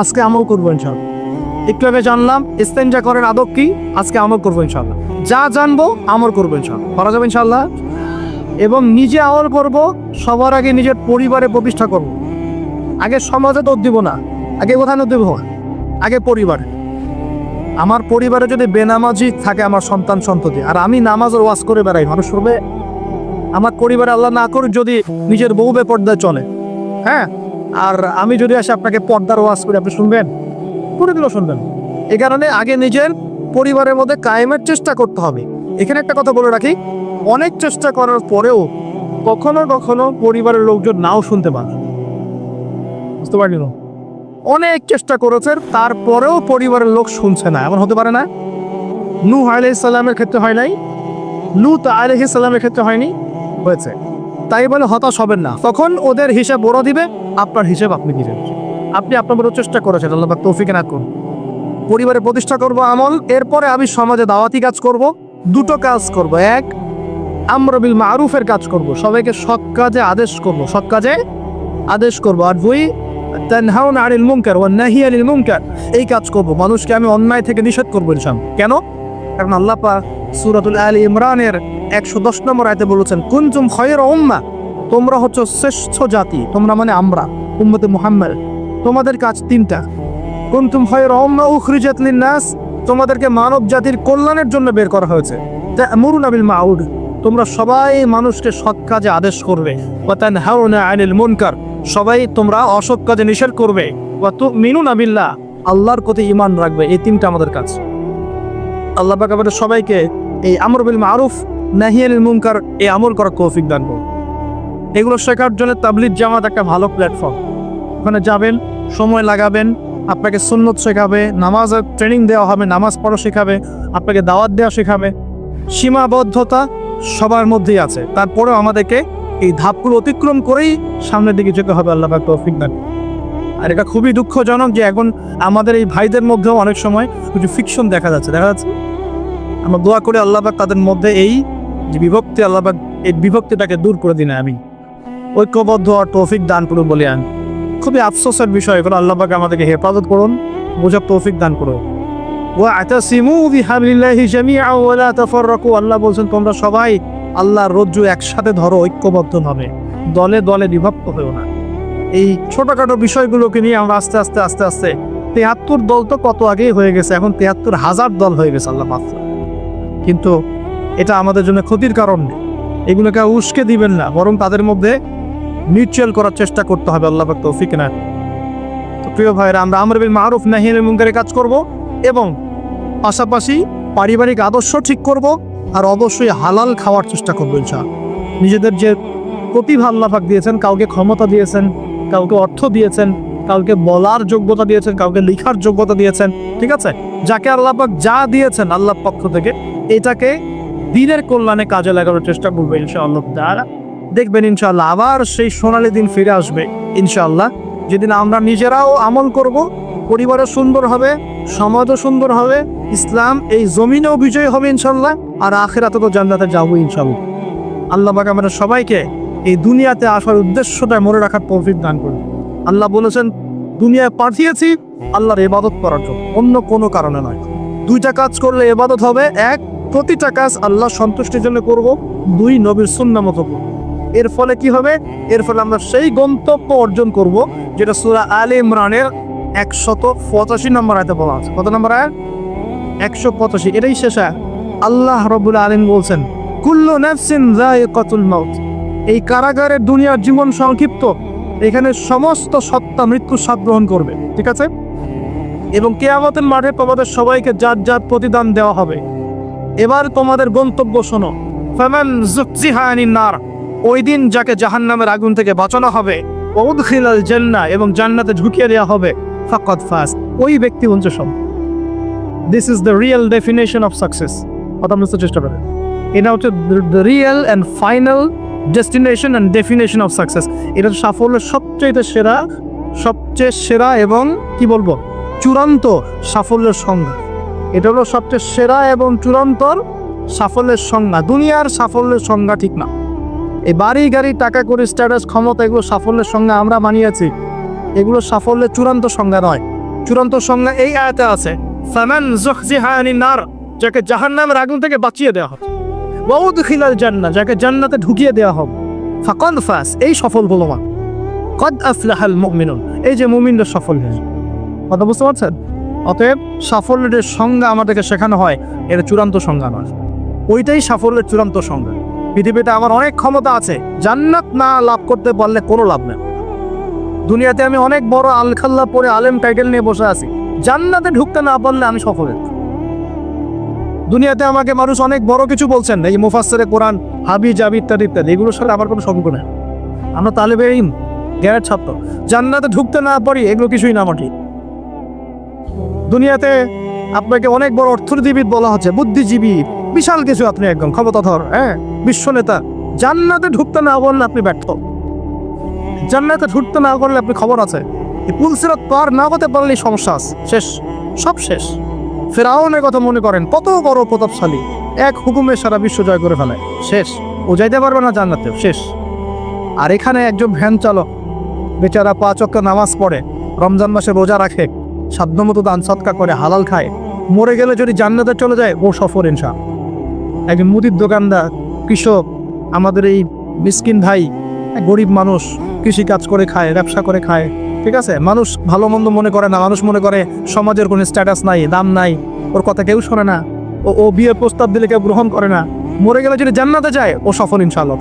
আজকে আমল করবো ইনশাআল্লাহ। একটু আগে জানলাম ইস্তেঞ্জা করার আদব কি, আজকে আমল করবো ইনশাআল্লাহ। যা জানবো আমল করবো ইনশাআল্লাহ, করা যাবে ইনশাআল্লাহ। এবং নিজে আমল করব, সবার আগে নিজের পরিবারে প্রতিষ্ঠা করব। আগে সমাজে দৌড় দিব না, আগে কোথায় দৌড় দিব? আগে পরিবারে। আমার পরিবারে যদি বেনামাজি থাকে আমার সন্তান সন্ততি, আর আমি নামাজের ওয়াজ করে বেড়াই, মানুষ শুনবে? আমার পরিবারে আল্লাহ না করুক যদি নিজের বউ বেপর্দায় চলে, হ্যাঁ, আর আমি যদি আসে আপনাকে পর্দার ওয়াজ করি, আপনি শুনবেন? করে দিলেও শুনবেন। এই কারণে আগে নিজের পরিবারের মধ্যে কায়েমের চেষ্টা করতে হবে। এখানে একটা কথা বলে রাখি, অনেক চেষ্টা করার পরেও কখনো কখনো পরিবারের লোকজন নাও শুনতে পারে, বুঝতে পারলি না? অনেক চেষ্টা করেছে, তারপরেও পরিবারের লোক শুনছে না, এমন হতে পারে না? নূহ আলাইহিস সালামের ক্ষেত্রে হয় নাই, লূত আলাইহিস সালামের ক্ষেত্রে হয়নি, হয়েছে। তাই বলে হতাশ হবেন না, তখন ওদের হিসাব ওরা দিবে, আপনার হিসাব আপনি দিবেন। আপনি আপনার মতো চেষ্টা করেছেন, আল্লাহ পাক তৌফিক না করুন। পরিবারে প্রতিষ্ঠা করব আমল, এরপরে আমি সমাজে দাওয়াতি কাজ করব। দুটো কাজ করব, এক আমর বিল মারুফের কাজ করব, সবাইকে সৎ কাজে আদেশ করব, সৎ কাজে আদেশ করব। আর দুই তানহাউনা আনিল মুনকার ওয়ান নাহি আনিল মুনকার, এই কাজ করব, মানুষকে আমি অন্যায় থেকে নিষেধ করব ইনশাআল্লাহ। কেন? কারণ আল্লাহ পাক সূরাতুল আলী ইমরানের 110 নম্বর আয়াতে বলেছেন, কুনতুম খায়রা উম্মাহ, তোমরা হচ্ছে শ্রেষ্ঠ জাতি। তোমরা মানে আমরা, উম্মতে মুহাম্মদ। তোমাদের কাজ তিনটা। কুনতুম খায়রা উম্মাহ উখরিজাত লিন-নাস, তোমাদেরকে মানব জাতির কল্যাণের জন্য বের করা হয়েছে। তা'মুরুনা বিল মা'রুফ, তোমরা সবাই মানুষকে সৎ কাজে আদেশ করবে। ওয়া তানহাউনা আনিল মুনকার, সবাই তোমরা অসৎ কাজে নিষেধ করবে। ওয়া তু'মিনুনা বিল্লাহ, আল্লাহর প্রতি ঈমান রাখবে। এই তিনটা আমাদের কাজ। আল্লাহ পাক আমাদের সবাইকে এই আমর বিল মারুফ নাহি আনিল মুনকার এই আমল করার তৌফিক দান করুন। এগুলো শেখার জন্য তাবলীগ জামাত একটা ভালো প্ল্যাটফর্ম। ওখানে যাবেন, সময় লাগাবেন, আপনাকে সুন্নত শেখাবে, নামাজের ট্রেনিং দেওয়া হবে, নামাজ পড়া শেখাবে, আপনাকে দাওয়াত দেওয়া শেখাবে। সীমাবদ্ধতা সবার মধ্যেই আছে, তারপরেও আমাদেরকে এই ধাপগুলো অতিক্রম করেই সামনের দিকে যেতে হবে। আল্লাহ পাক তৌফিক দান। আর এটা খুবই দুঃখজনক যে এখন আমাদের এই ভাইদের মধ্যেও অনেক সময় কিছু ফিকশন দেখা যাচ্ছে। আমরা দোয়া করি আল্লাহ পাক তাদের মধ্যে এই যে বিভক্তি, আল্লাহ পাক এই বিভক্তিটাকে দূর করে দিন, আমি ঐক্যবদ্ধ আর তৌফিক দান করুন বলে আন। খুবই আফসোসের বিষয়, এগুলো আল্লাহ পাক আমাদেরকে হেফাজত করুন, বোঝার তৌফিক দান করুন। ওয়া'তাসিমু বিহাবলিল্লাহি জামিআন ওয়া লা তাফাররাকু, আল্লাহ বলছেন তোমরা সবাই আল্লাহর রজ্জু একসাথে ধরো, ঐক্যবদ্ধভাবে, দলে দলে বিভক্ত হয়েও না। এই ছোটখাটো বিষয়গুলোকে নিয়ে আমরা আস্তে আস্তে 73 দল তো কত আগেই হয়ে গেছে, এখন 73,000 দল হয়ে গেছে আল্লাহ মাফ। কিন্তু এটা আমাদের জন্য ক্ষতির কারণ নেই, এগুলোকে উস্কে দিবেন না, বরং তাদের মধ্যে মিউচুয়াল করার চেষ্টা করতে হবে। আল্লাহ পাক তৌফিক না। তো প্রিয় ভাইরা, আমরা আমর বিল মারুফ নাহি আনিল মুনকারের কাজ করব এবং পাশাপাশি পারিবারিক আদর্শ ঠিক করব, আর অবশ্যই হালাল খাওয়ার চেষ্টা করবো ইনশাআল্লাহ। নিজেদের যে প্রতিভা আল্লাহ পাক দিয়েছেন, কাউকে ক্ষমতা দিয়েছেন, কাউকে অর্থ দিয়েছেন, কাউকে বলার যোগ্যতা দিয়েছেন, কাউকে লেখার যোগ্যতা দিয়েছেন, ঠিক আছে? যাকে আল্লাহ পাক যা দিয়েছেন আল্লাহর পক্ষ থেকে, এটাকে দিনের কল্যাণে কাজে লাগানোর চেষ্টা করবো ইনশাআল্লাহ তাআলা। দেখবেন ইনশাআল্লাহ আবার সেই সোনালী দিন ফিরে আসবে ইনশাআল্লাহ, যেদিন আমরা নিজেরাও আমল করব, পরিবারও সুন্দর হবে, সমাজও সুন্দর হবে, ইসলাম এই জমিনেও বিজয় হবে ইনশাআল্লাহ, আর আখিরাতে তো জান্নাতে যাবো ইনশাআল্লাহ। আল্লাহ পাক আমাদের সবাইকে এই দুনিয়াতে আসার উদ্দেশ্যটা মনে রাখার তৌফিক দান করুন। আল্লাহ বলেছেন দুনিয়ায় পাঠিয়েছি আল্লাহর ইবাদত করার জন্য, অন্য কোনো কারণে নয়। দুইটা কাজ করলে ইবাদত হবে, এক প্রতিটা কাজ আল্লাহ সন্তুষ্টির জন্য করব, দুই নবীর সুন্নাহ মতো করব। এর ফলে কি হবে? এর ফলে আমরা সেই গন্তব্য অর্জন করব যেটা সূরা আলে ইমরানের 185 নম্বর আয়াতে বলা আছে। কত নম্বর আয়াত? 185। এটাই শেষ আয়াত। আল্লাহ রাব্বুল আলামিন বলছেন, কুল্লু নাফসিন যায়িকাতুল মাউত। এই কারাগারের দুনিয়ার জীবন সংক্ষিপ্ত, এখানে সমস্ত সত্তা মৃত্যুর স্বাদ গ্রহণ করবে, ঠিক আছে? এবং কিয়ামতের মাঠে তোমাদের সবাইকে যার যার প্রতিদান দেওয়া হবে। এবার তোমাদের গন্তব্য শোনো। ফামান যুকজিহা আনিন নার, ওই দিন যাকে জাহান্নামের আগুন থেকে বাঁচানো হবে, ওয়া উদখিলাল জান্নাহ, এবং জান্নাতে ঢুকিয়ে দেওয়া হবে, ফাকাদ ফাজ, ওই ব্যক্তি হচ্ছে সফল। This is the real definition of success. কথা বুঝতে চেষ্টা করেন। এটা হচ্ছে the real and final destination and definition of success. এটা সাফল্যের সবচেয়ে সেরা এবং কি বলবো, চূড়ান্ত সাফল্যের সংজ্ঞা। এটা হলো সবচেয়ে সেরা এবং চূড়ান্ত সাফল্যের সংজ্ঞা। দুনিয়ার সাফল্যের সংজ্ঞা ঠিক না। এই বাড়ি গাড়ি, টাকা করে, স্ট্যাটাস, ক্ষমতা, এগুলো সাফল্যের সংজ্ঞা আমরা বানিয়েছি। এগুলো সাফল্যের চূড়ান্ত সংজ্ঞা নয়। চূড়ান্ত সংজ্ঞা এই আয়াতে আছে, ফামান যুকজিহা আনিন নার, যাকে জাহান্নামের আগুন থেকে বাঁচিয়ে দেওয়া হবে, ওয়া উদখিলাল জান্নাহ, যাকে জান্নাতে ঢুকিয়ে দেওয়া হবে, ফাকাদ ফাজ, এই সফল হলো মা। কদ আফলাহাল মুমিনুন, এই যে মুমিনরা সফল হয়েছে। কথা বুঝতে পারছেন? অতএব সাফল্যের সংজ্ঞা আমাদেরকে শেখানো হয়, এটা চূড়ান্ত সংজ্ঞা নয়। ওইটাই সাফল্যের চূড়ান্ত সংজ্ঞা। পৃথিবীতে আমার অনেক ক্ষমতা আছে, জান্নাত না লাভ করতে পারলে কোনো লাভ নেই। দুনিয়াতে আমি অনেক বড় আলখাল্লা পরে আলেম টাইটেল নিয়ে বসে আছি, জান্নাতে ঢুকতে না পারলে আমি সফল। দুনিয়াতে আমাকে মানুষ অনেক বড় কিছু বলছেন, এই মুফাসসিরে কোরআন, হাবি জাবি ইত্যাদি ইত্যাদি, এগুলোর সাথে আমার কোনো সম্পর্ক নেই। আমরা তালেবে ইলম, জ্ঞানের ছাত্র, জান্নাতে ঢুকতে না পারি, এগুলো কিছুই না আমার ঠিক। দুনিয়াতে আপনাকে অনেক বড় অর্থনীতিবিদ বলা হচ্ছে, বুদ্ধিজীবী, বিশাল কিছু, আপনি একদম ক্ষমতাধর, বিশ্ব নেতা, জান্নাতে ঢুকতে না পারলে আপনি ব্যর্থ। জান্নাতে ঢুকতে না পারলে আপনি খবর আছে, এই পুলসিরাত পার না হতে পারলে সমস্যা আছে, শেষ, সব শেষ। ফেরাউনের কথা মনে করেন, কত বড় প্রতাপশালী, এক হুকুমে সারা বিশ্ব জয় করে ফেলে, শেষ, ও যাইতে পারবে না জান্নাতে, শেষ। আর এখানে একজন ভ্যান চালক বেচারা 5 ওয়াক্ত নামাজ পড়ে, রমজান মাসে রোজা রাখে, সাধ্যমতো দান সৎকা করে, হালাল খায়, মরে গেলে যদি জান্নাতে চলে যায়, ও সফর ইনশাআল্লাহ। একজন মুদির দোকানদার, কৃষক, আমাদের এই মিসকিন ভাই, গরিব মানুষ, কৃষি কাজ করে খায়, ব্যবসা করে খায়, ঠিক আছে? মানুষ ভালো মন্দ মনে করে না, মানুষ মনে করে সমাজের কোনো স্ট্যাটাস নাই, দাম নাই, ওর কথা কেউ শোনে না, ও বিয়ের প্রস্তাব দিলে কেউ গ্রহণ করে না, মরে গেলে যদি জান্নাতে যায়, ও সফল ইনশাআল্লাহ।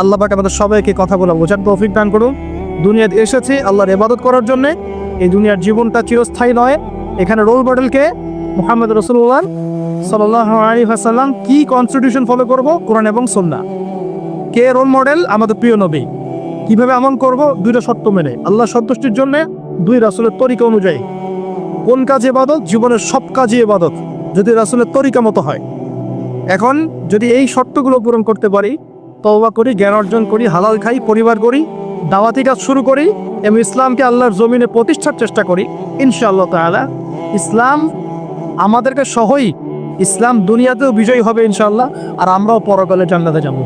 আল্লাহ পাক আমাদের সবাইকে কথাগুলো বোঝার তৌফিক দান করুন। দুনিয়াতে এসেছি আল্লাহর ইবাদত করার জন্য। এই দুনিয়ার জীবনটা চিরস্থায়ী নয়। এখানে রোল মডেলকে মুহাম্মদ রাসূলুল্লাহ সাল্লাল্লাহু আলাইহি ওয়াসাল্লাম কি কনস্টিটিউশন ফলো করব, কোরআন এবং সুন্নাহ। কে রোল মডেল? আমাদের প্রিয় নবী। কিভাবে আমল করব? 2টা শর্ত মেনে, আল্লাহ সন্তুষ্টির জন্য, 2 রাসূলের তরিকা অনুযায়ী। কোন কাজ ইবাদত? জীবনের সব কাজই ইবাদত, যদি রাসূলের তরিকা মতো হয়। এখন যদি এই শর্তগুলো পূরণ করতে পারি, তওবা করি, জ্ঞান অর্জন করি, হালাল খাই, পরিবার করি, দাওয়াতি কাজ শুরু করি এবং ইসলামকে আল্লাহর জমিনে প্রতিষ্ঠার চেষ্টা করি, ইনশাআল্লাহ তাআলা ইসলাম আমাদেরকে সহই, ইসলাম দুনিয়াতেও বিজয়ী হবে ইনশাআল্লাহ, আর আমরাও পরকালে জান্নাতে যাব।